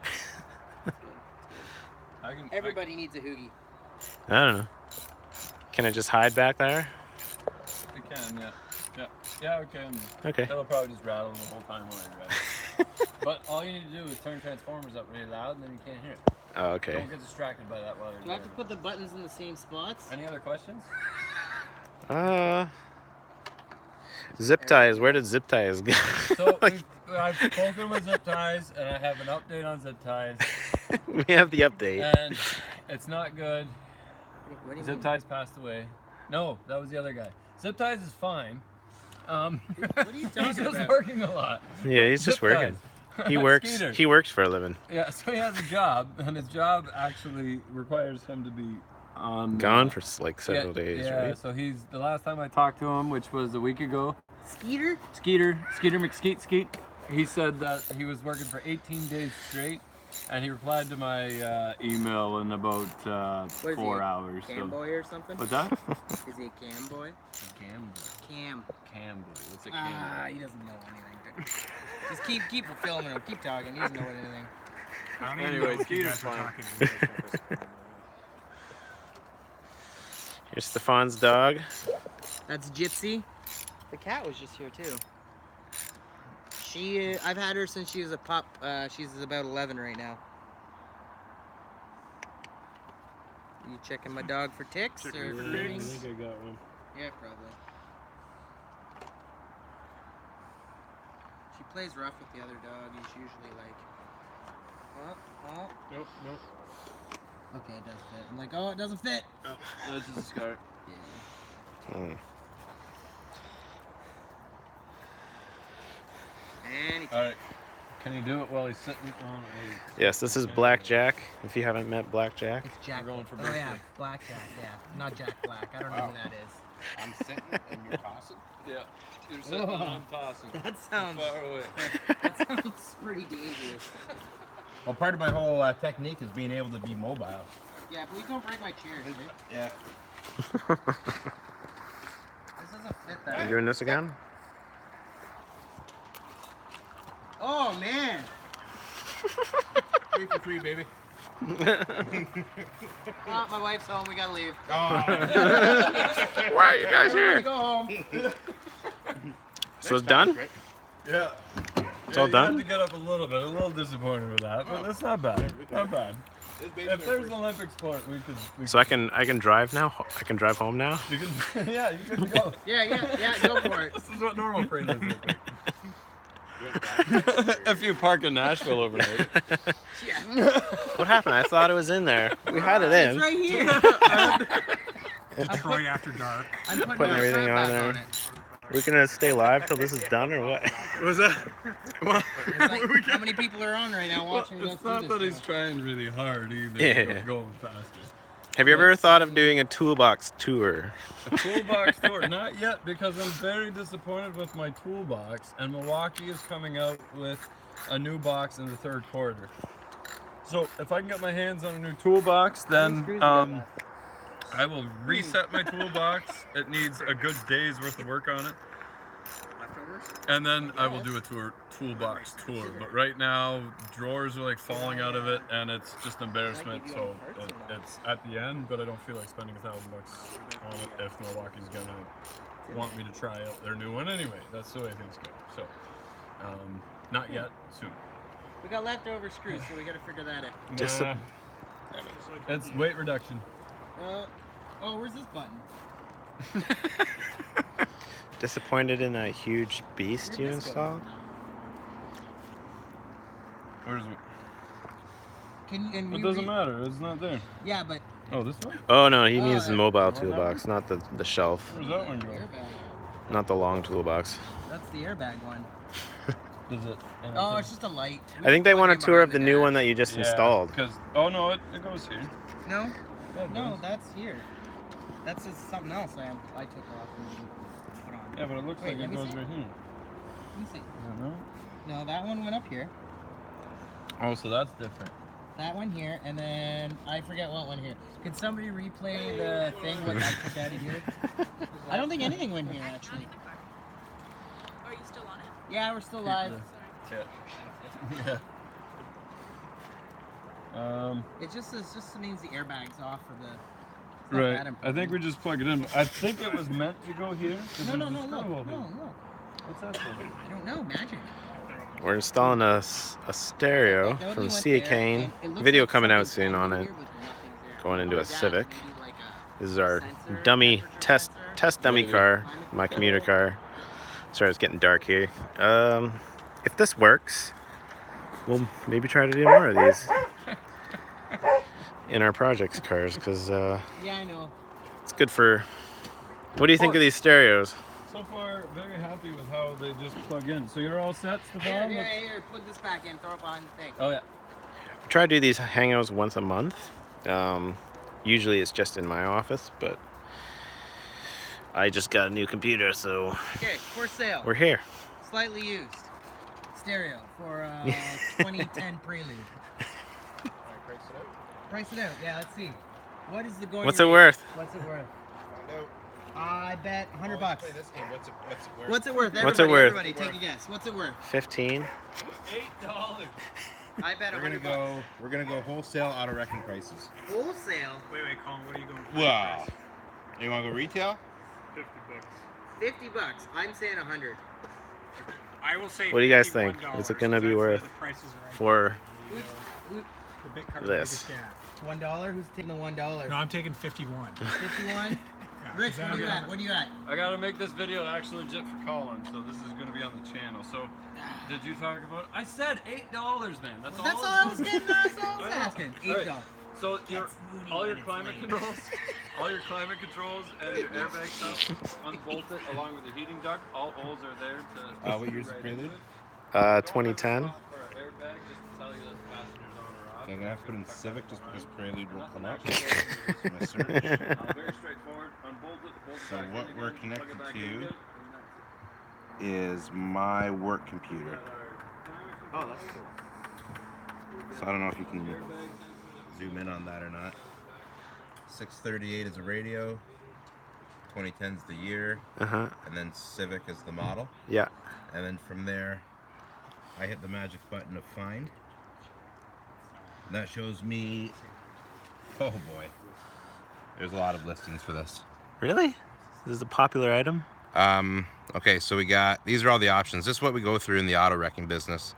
I can. Everybody needs a hoagie. I don't know. Can it just hide back there? I can, yeah. Yeah, okay. Okay. That'll probably just rattle the whole time while you're at it. But all you need to do is turn transformers up really loud, and then you can't hear it. Oh, okay. Don't get distracted by that while you're Do I have to doing put the buttons in the same spots? it. Any other questions? Zip ties. Where did zip ties go? So Like, I've spoken with Zip Ties, and I have an update on Zip Ties, we have the update. and it's not good. What do you Zip mean? Ties passed away. No, that was the other guy. Zip Ties is fine. What are you he's talking just about? working a lot. Yeah, he's just Zip working. Ties. He works. Skeeter. He works for a living. Yeah, so he has a job, and his job actually requires him to be on Gone for like several yeah, days, Yeah, right? so he's the last time I talked to him, which was a week ago. Skeeter? Skeeter McSkeet. He said that he was working for 18 days straight, and he replied to my email in about What is 4 he, hours. Cam So boy or something? what's that? Is he a cam boy? Cam. Cam. What's a cam? Ah, he doesn't know anything. Just keep filming him. Keep talking. He doesn't know anything. I don't even Anyway, know if you Skeeter's guys were fine. talking to each other. Here's Stefan's dog. That's Gypsy. The cat was just here too. I've had her since she was a pup. She's about 11 right now. You checking my dog for ticks or for things? I got one. Yeah, probably. She plays rough with the other dog. He's usually like, oh. Nope. Okay, it does fit. I'm like, oh, it doesn't fit. Oh, that's just a scar. Yeah. Hmm. And All right. Can you do it while he's sitting on a... Yes, this is Blackjack. If you haven't met Blackjack, it's Jack. We're going for oh yeah, birthday. Blackjack. Yeah, not Jack Black. I don't know who that is. I'm sitting and you're tossing. Yeah. You're sitting and I'm tossing. That sounds. Far away. That sounds pretty dangerous. Well, part of my whole technique is being able to be mobile. Yeah, please don't break my chair, dude. Yeah. This doesn't fit you that. doing this again? Oh man. 3 for 3, baby. Oh, my wife's home. We gotta leave. Oh. Why are you guys We're gonna go home. So it's done? Yeah. It's all You done? have to get up a little disappointed with that, but that's not bad. Not bad. If there's an Olympic sport, we could. So I can drive now. I can drive home now. You can, yeah, you can go. Yeah, go for it. This is what normal freight is. If you park in Nashville overnight. Yeah. What happened? I thought it was in there. We had it It's in. right here. Detroit after dark. I'm putting Putting my everything strap on back there. on it. We're gonna stay live till this is done, or what? Was that? Well, It's like, how many people are on right now watching us it's do not this that he's stuff? trying really hard either. Yeah. Going faster. Have you ever thought of doing a toolbox tour? A toolbox tour, not yet, because I'm very disappointed with my toolbox, and Milwaukee is coming out with a new box in the third quarter. So if I can get my hands on a new toolbox, then I will reset my toolbox. It needs a good day's worth of work on it, and then I will do a toolbox tour. But right now, drawers are like falling out of it, and it's just embarrassment. So it's at the end, but I don't feel like spending $1,000 on it if Milwaukee's gonna want me to try out their new one anyway. That's the way things go. So, not yet. Soon. We got leftover screws, so we gotta figure that out. Just Nah, it's weight reduction. Oh, where's this button? Disappointed in that huge beast you Where'd this go? installed? Where's it? Can It you doesn't matter. It's not there. Yeah, but Oh, this one? Oh no, he means the yeah. mobile toolbox, not the shelf, Where's that one go? airbag. not the long toolbox. That's the airbag one. Is it? Oh, it's just a light. I think they want a tour of the new one that you just installed. Because no, it goes here. No, Yeah, it no, does. that's here. That's just something else I took off and put on. Yeah, but it looks Wait, like let it me goes see. right here. Let me see. No? No, that one went up here. Oh, so that's different. That one here, and then I forget what one here. Could somebody replay the thing what I took out of here? I don't think anything went here actually. Are you still on it? Yeah, we're still live. Yeah. It just means the airbag's off for the. it's not Right. that I important. think we just plug it in. I think it was meant to go here. 'cause No, there's no, a no, screw look, hole here. no, look. What's that for? I don't know, magic. We're installing a stereo That would from be what Civic. there, and it looks Video like coming out something soon on down it. here, but nothing's there. Going into a Yeah, Civic. maybe like a This is our sensor, dummy temperature test dummy car, my commuter car. Sorry, it's getting dark here. If this works, we'll maybe try to do more of these in our projects cars, because Yeah, I know. it's good for. What do you think of these stereos? So far, very happy with how they just plug in. So you're all set, Here, Stefan? here, plug this back in, throw it behind the thing. Oh yeah. Try to do these hangouts once a month. Usually it's just in my office, but I just got a new computer, so Okay, for sale. we're here. Slightly used. Stereo for 2010 Prelude. Price it out. Yeah, let's see. What is the going What's it rate? worth? What's it worth? Find out. I bet $100 Let's bucks. play this game. What's it worth? What's it worth? What's it Everybody, worth? Everybody, take a guess. What's it worth? 15. $8. I bet We're gonna $100. go. We're gonna go wholesale auto wrecking prices. Wholesale, Wait, Colin, what are you going for? Wow. You want to go retail? 50 bucks. $50. I'm saying 100. I will say. What do you guys think? $51, Is it gonna be that's where worth the prices are right for now, you know, Who- the big car, this? the biggest gap. $1? Who's taking the $1? No, I'm taking 51. 51. Yeah, Rich, 'cause what I'm do you gonna- at? What do you at? I gotta make this video actually legit for Colin, so this is gonna be on the channel. So, did you talk about? I said $8, man. That's all. That's all I was getting. That's all I was I know. asking. Alright. $8. So all your climate controls, all your climate controls and your airbag stuff unbolted along with the heating duct. All holes are there to. What year's the right Prelude? into it. 2010. For an airbag, just to tell you that the passengers on or off. So I'm gonna have to put in Civic just because Prelude will come up. Nothing actually My search. very straightforward. Unbolt it, bolt it So back what in we're again, plug it connected back to in again, and is my work computer. Oh, that's cool. So I don't know if you can zoom in on that or not. 638 is a radio. 2010 is the year, Uh-huh. and then Civic is the model. Yeah. And then from there, I hit the magic button of find. And that shows me, oh boy, there's a lot of listings for this. Really? This is a popular item? Okay, so we got, these are all the options. This is what we go through in the auto wrecking business.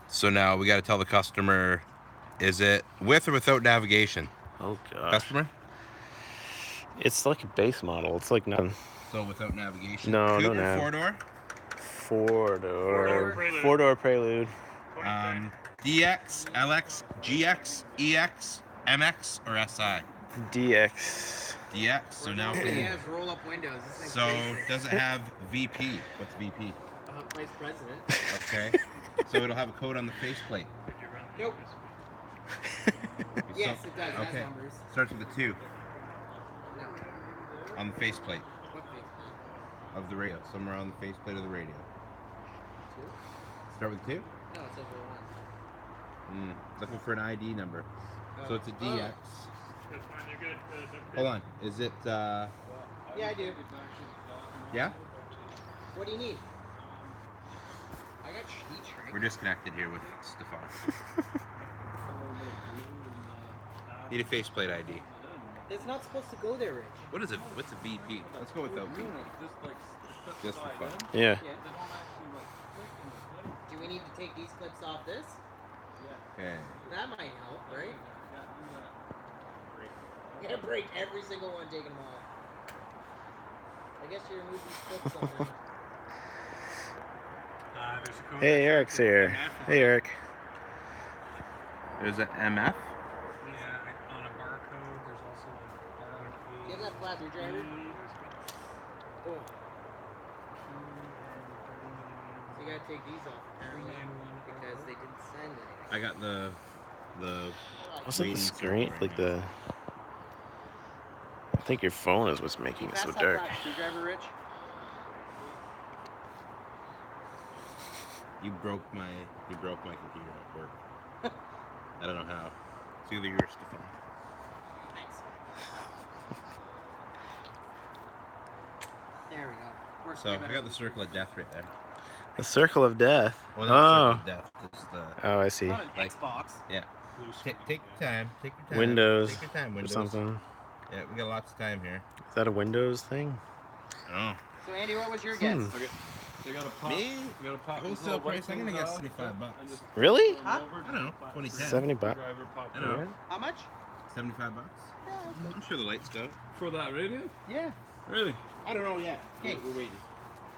So now we got to tell the customer, is it with or without navigation? Oh gosh. Customer? It's like a base model. It's like nothing. So without navigation. No, no Coupe or nav. four-door? Four-door. Prelude. Four-door Prelude. DX, LX, GX, EX, MX, or SI? DX. DX. So now, He has roll-up windows. This thing's so basic. does it have VP? What's VP? Vice President. Okay. So it'll have a code on the faceplate. Nope. Yes, it does. It has Okay. numbers. Starts with a 2 No. on the faceplate What face? of the radio. Somewhere on the faceplate of the radio. 2? Start with 2? No, it says roll 1. Looking for an ID number. So it's a Oh. DX. That's fine, you're good. Hold on. Is it, Yeah, I do. yeah? What do you need? I got sheet shrink. We're disconnected here with Stefan. Need a faceplate ID. It's not supposed to go there, Rich. What is it? What's a VP? Let's go without VP. Just for fun. Yeah. Yeah. Do we need to take these clips off this? Okay. That might help, right? You gotta break every single one, taking them off. I guess you remove these clips on them. There's a code Hey, that's Eric's actually here. MF. Hey, Eric. There's an MF. Yeah, on a barcode, there's also a barcode. Do you have that flat screwdriver? Cool. So you gotta take these off apparently because they didn't send anything. I got the What's like the Waiting screen? right Like the. I think your phone is what's making it Pass so that dark. flat screwdriver, Rich. you broke my computer at work. I don't know how. It's either yours, Stefan. Thanks. There we go. Works So way I better. got the circle of death right there. The circle of death. Well, not Oh. the circle of death. Just Oh, I see. On an like- Xbox. yeah. Take your time. Take your time. Windows Take your time. Or Windows. something. Yeah, we got lots of time here. Is that a Windows thing? Oh. So Andy, what was your guess? Okay. You gotta pop. Me? You gotta pop. this Wholesale little white price, I'm gonna thing get off, 75 bucks. and just Really? turn Huh? over, I don't know. 2010. 70 bucks. Driver pop I know. over. How much? 75 bucks. I'm sure the lights go. For that radio? Yeah. Really? I don't know yet. Okay. We're waiting.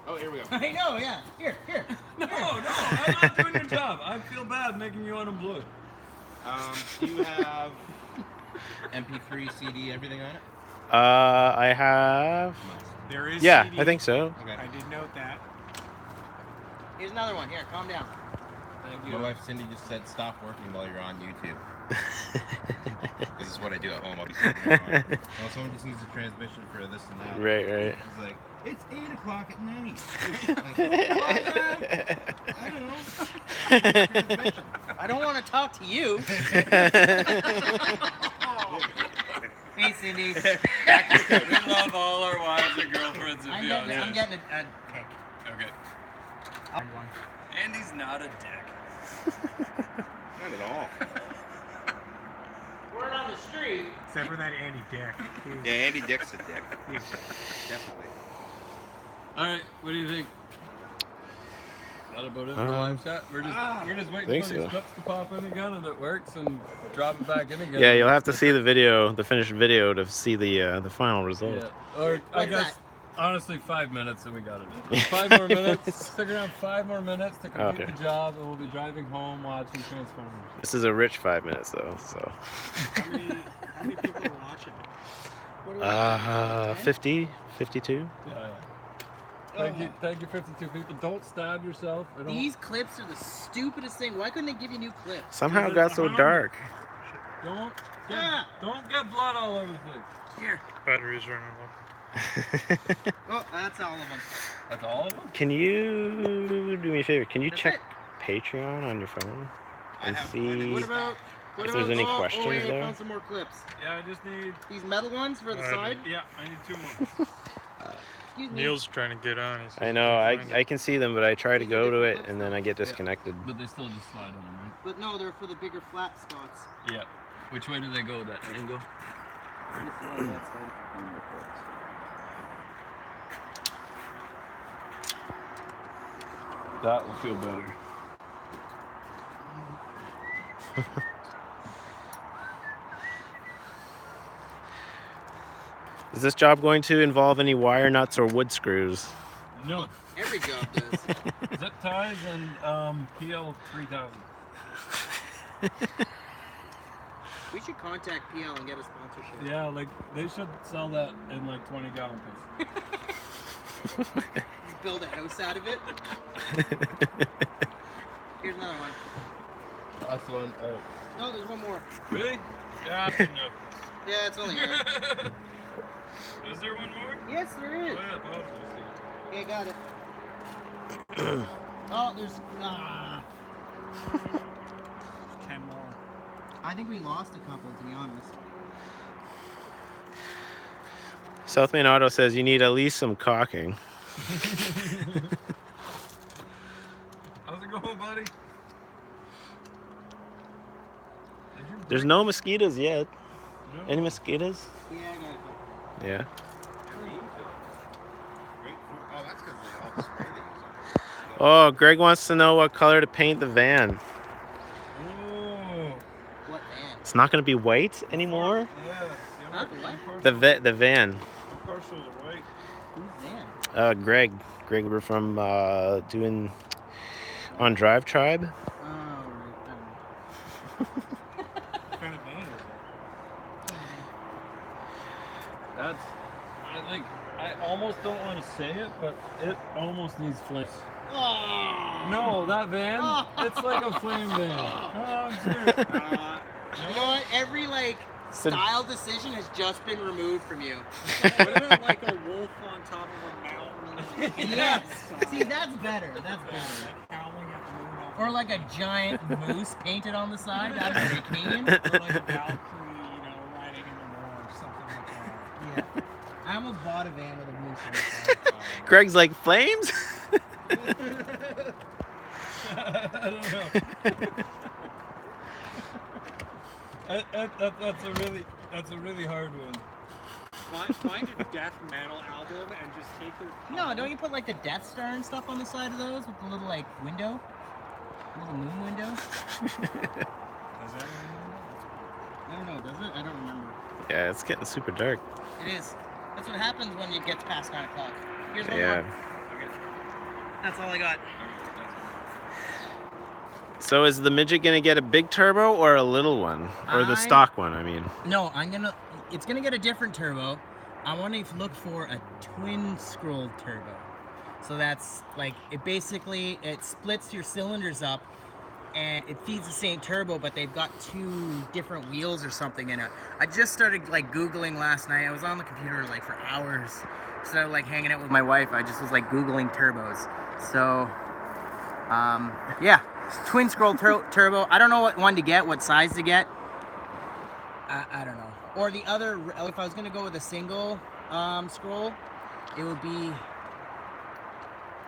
Oh, here we go. I know, yeah. Here. No, I'm not doing your job. I feel bad making you unemployed. Do you have MP3, CD, everything on it? I have. There is Yeah, CD. I think so. Okay. I did note that. Here's another one. Here, calm down. Thank My wife Cindy just said stop working while you're on YouTube. This is what I do at home. I'll be sitting there going, well, someone just needs a transmission for this and that. Right, right. He's like, it's 8 o'clock at night. Like, I don't know. Transmission. I don't want to talk to you. Hey, Cindy. We love all our wives and girlfriends and I'm fiancés. getting a pick. Okay. I'll- one. Andy's not a dick. Not at all. Word on the street. Except for that Andy Dick. Yeah, Andy Dick's a dick. Definitely. All right, what do you think? That about it for live chat? We're just waiting think for these so. clips to pop in again, and it works, and drop it back in again. Yeah, you'll have to see the video, the finished video, to see the final result. Yeah. Or I What's guess that? honestly 5 minutes and we got it. 5 more minutes. Stick around 5 more minutes to complete Okay. the job, and we'll be driving home watching Transformers. This is a rich 5 minutes though, so. How many people are watching? 50, 52. Yeah. Thank you, 52 people. Don't stab yourself. I don't, These clips are the stupidest thing. Why couldn't they give you new clips? Somehow it got so dark. don't get, Ah. don't get blood all over the place. Here. Batteries running low. Oh, that's all of them. That's all of them? Can you do me a favor? Can you That's check it. Patreon on your phone and have see? What about? What If about? there's any oh, questions wait, there? I found some more clips. Yeah, I just need. These metal ones for the side. Yeah, I need 2 more. Excuse me. Neil's trying to get on. I know, I can see them, but I try to go to it and then I get disconnected. But they still just slide on them, right? But no, they're for the bigger flat spots. Yeah. Which way do they go? That angle? That will feel better. Is this job going to involve any wire nuts or wood screws? No. Every job does. Zip ties and PL 3000. We should contact PL and get a sponsorship. Yeah, like they should sell that in like 20-gallon pieces. Build a house out of it. Here's another one. That's one. No, there's one more. Really? Yeah, I think no. Yeah, it's only here. Is there one more? Yes, there is. Oh, yeah, Bob's just Okay, got it. Oh, there's. 10 more. I think we lost a couple, to be honest. South Main Auto says you need at least some caulking. How's it going, buddy? There's no mosquitoes yet. No. Any mosquitoes? Yeah, I got it. Yeah. Oh, that's because they all spray these. Oh, Greg wants to know what color to paint the van. Oh. What van? It's not going to be white anymore. Yeah. Huh? What? The van. Partials are white. Who's van? Greg. Greg, we're from doing on Drive Tribe. Oh, right. What kind of van is That's. I think. I almost don't want to say it, but it almost needs flames. Oh. No, that van. It's like a flame van. Oh, I'm serious. You know what? Every like So- style decision has just been removed from you. What about like a wolf on top of a mountain? Yes. See, that's better. That's better. Like howling at the moon off Or like a giant moose painted on the side. That'd be Canadian. or like a Valkyrie, you know, riding in the moor or something like that. Yeah. I almost bought a van with a moose on the side. Greg's like, flames? I don't know. That's a really hard one. Find a death metal album and just take the. No, don't you put like the Death Star and stuff on the side of those with the little like window? Little moon window? Does that I don't know, does it? I don't remember. Yeah, it's getting super dark. It is. That's what happens when it gets past 9 o'clock. Here's one Yeah. more. That's all I got. So is the midget gonna get a big turbo or a little one, or the I- stock one? I mean. No, it's gonna get a different turbo. I want to look for a twin scroll turbo. So that's like, it splits your cylinders up and it feeds the same turbo, but they've got 2 different wheels or something in it. I just started like Googling last night. I was on the computer like for hours. Instead of like hanging out with my wife, I just was like Googling turbos. So, yeah, twin scroll turbo. I don't know what one to get, what size to get. I don't know. Or the other, if I was gonna go with a single scroll, it would be,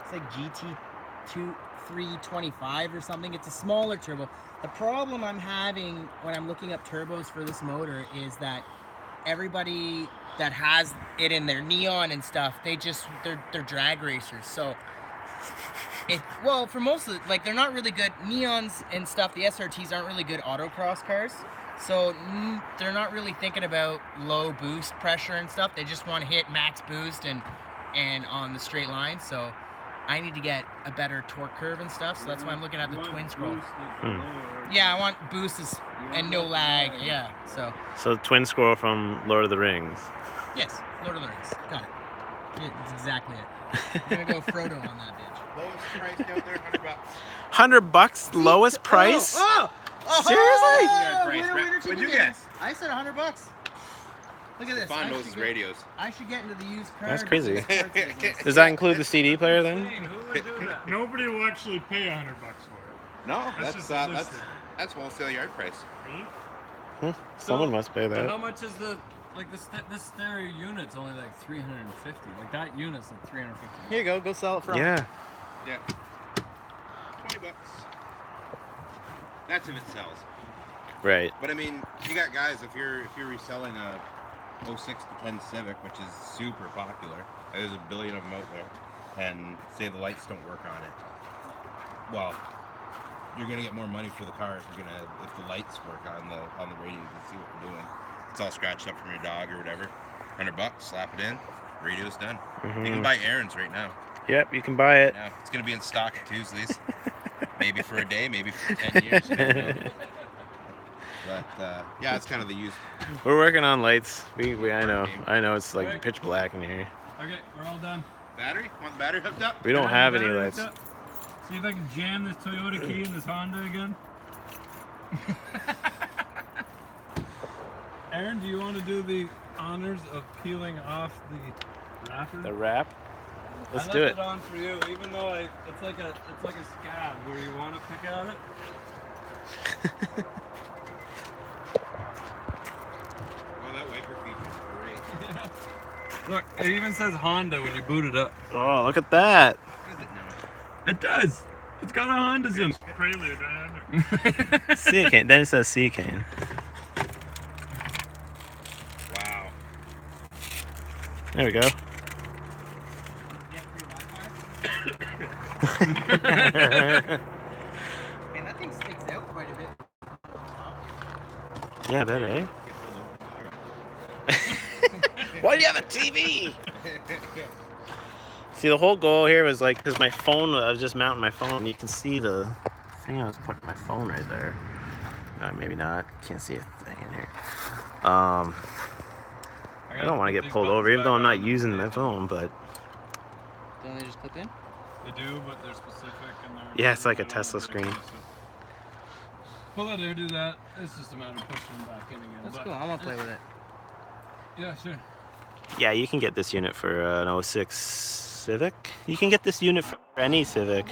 it's like GT2 325 or something. It's a smaller turbo. The problem I'm having when I'm looking up turbos for this motor is that everybody that has it in their neon and stuff, they're drag racers. So well, for most of like they're not really good neons and stuff. The SRTs aren't really good autocross cars. So they're not really thinking about low boost pressure and stuff. They just want to hit max boost and on the straight line. So I need to get a better torque curve and stuff. So that's why I'm looking at the twin scroll. Yeah, I want boosts and no lag. Yeah. So twin scroll from Lord of the Rings. Yes, Lord of the Rings. Got it. That's exactly it. I'm gonna go Frodo on that bitch. Lowest price down there, $100, $100. lowest price? Seriously? What'd you guess? I said $100. Look at this. Stefan knows his radios. I should get into the used car. That's crazy. Does that include the CD player then? Nobody will actually pay $100 for it. No, That's that's wholesale yard price. Someone must pay But that. how much is the this stereo unit's only like 350. Like that unit's like 350. Here you go. Go sell it for. Yeah. Yeah. $20. That's if it sells. Right. But I mean, you got guys. If you're reselling a 06 to 10 Civic, which is super popular, there's a billion of them out there, and say the lights don't work on it. Well, you're gonna get more money for the car if the lights work on the radio. You can see what we're doing. It's all scratched up from your dog or whatever. $100, slap it in, radio's done. You can buy Aaron's right now. Yep, you can buy it. Yeah, it's gonna be in stock at Tuesdays. Maybe for a day, maybe for 10 years. I don't know. But yeah, it's kind of the use. We're working on lights. I know it's like pitch black in here. Okay, we're all done. Battery? Want the battery hooked up? We don't have any Battery lights. hooked up. See if I can jam this Toyota key in this Honda again. Aaron, do you want to do the honors of peeling off the wrapper? The wrap? Let's I do left it. it on for you, even though it's like a scab where you want to pick at it. Well, that wiper feature's great. Look, it even says Honda when you boot it up. Oh, look at that. What is it now? It does. It's got a Honda Zim. Prelude, man. Sea cane. Then it says sea cane. Wow. There we go. Man, that thing sticks out quite a bit. Yeah, I bet, eh? Why do you have a TV? See, the whole goal here was like, because my phone, I was just mounting my phone, and you can see the thing I was putting my phone right there. Maybe not. Can't see a thing in here. I don't want to get pulled over, even though I'm not using my phone, but Don't they just clip in? They do, but they're specific and they're. yeah, it's like a Tesla screen. We'll let her do that. It's just a matter of pushing them back in again. That's but cool. I want to play with it. Yeah, sure. Yeah, you can get this unit for an 06 Civic. You can get this unit for any Civic.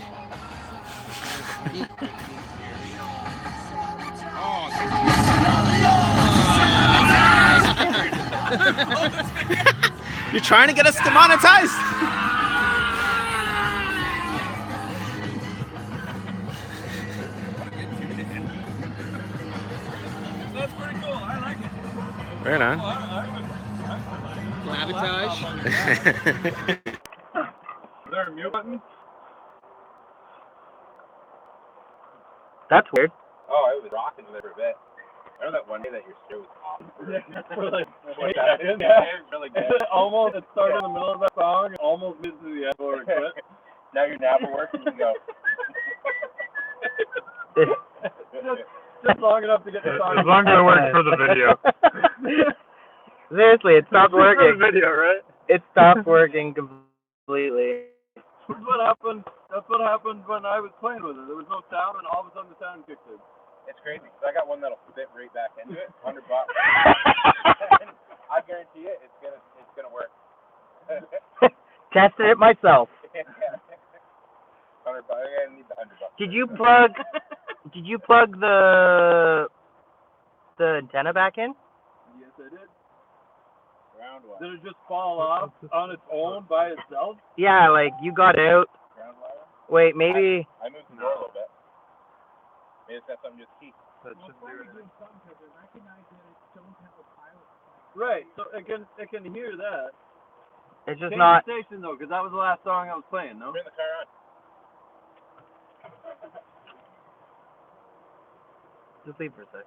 You're trying to get us demonetized? That's pretty cool. I like it. Right on. Sabotage. Is there a mute button? That's weird. Oh, I was rocking with it for a bit. I know that one day that your steer was off. For like 20 seconds. Yeah, really good. Almost, it started in the middle of that song, almost mid to the end where it quit. Now your nav will work and you can go. Just long enough to get the song. As long as it works for the video. Seriously, it stopped For the working. video, right? It stopped working completely. That's what happened. That's what happened when I was playing with it. There was no sound, and all of a sudden the sound kicked in. It's crazy. 'Cause I got one that'll fit right back into it. $100. I guarantee it. It's gonna work. Tested it myself. $100. I'm gonna need the $100. Did you plug the antenna back in? Yes, I did. Round one. Did it just fall off on its own by itself? Yeah, like you got out. Ground wire. Wait, maybe. I moved the door a little bit. Maybe it's got something to do with the key. That should do it. Right, so it can hear that. It's just Change not. the station though, because that was the last song I was playing. No. Turn the car on. Just leave for a sec.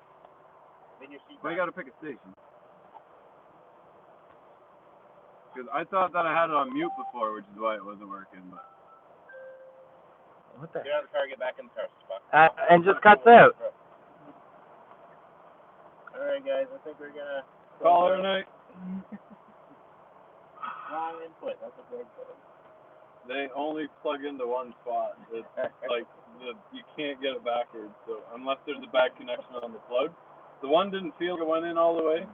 Then your seat Well, you back. got to pick a station. Because I thought that I had it on mute before, which is why it wasn't working. But What the? Get out of the car, get back in the car. Spot. And just cuts out. Alright guys, I think we're gonna call it a night. wrong input. That's what they're doing. They only plug into one spot. It's like you can't get it backwards. So unless there's a bad connection on the plug, the one didn't feel it went in all the way.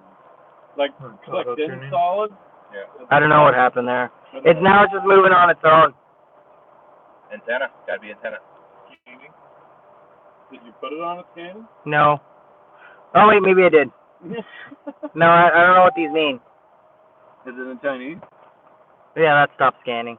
Like clicked in solid. Yeah. I don't know what happened there. It's now just moving on its own. Antenna. Gotta be antenna. Did you put it on a scanning? No. Oh wait, maybe I did. No, I don't know what these mean. Is it in Chinese? Yeah, that stopped scanning.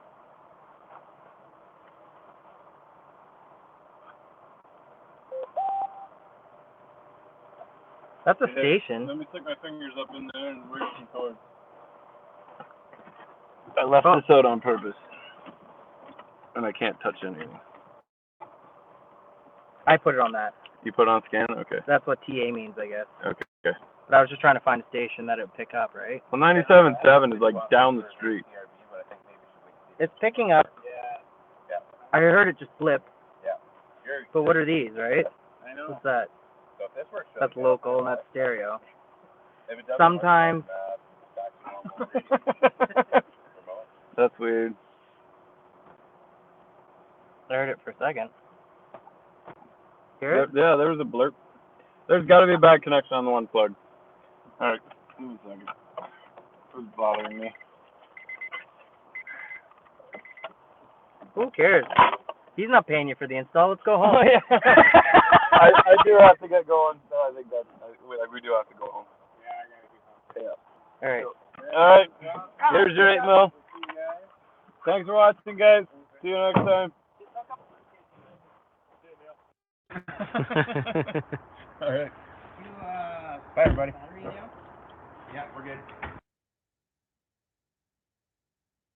That's a station. Let me stick my fingers up in there and read some chords. I left this out on purpose. And I can't touch anything. I put it on that. You put on scan? Okay. That's what TA means, I guess. Okay. But I was just trying to find a station that it would pick up, right? Well, 97.7 is like down the street. It's picking up. Yeah. I heard it just flip. Yeah. But what are these, right? I know. What's that? So if this works, That's local and that's stereo. If it doesn't Sometimes. work, then, back to normal. That's weird. I heard it for a second. Hear it? Yeah, there was a blurb. There's got to be a bad connection on the one plug. Alright, give me a second. It was bothering me. Who cares? He's not paying you for the install. Let's go home. Oh, yeah. I do have to get going. I think we do have to go home. All right. Alright, here's your 8 mil. Thanks for watching, guys. See you next time. Alright. Bye, everybody. Yeah, we're good.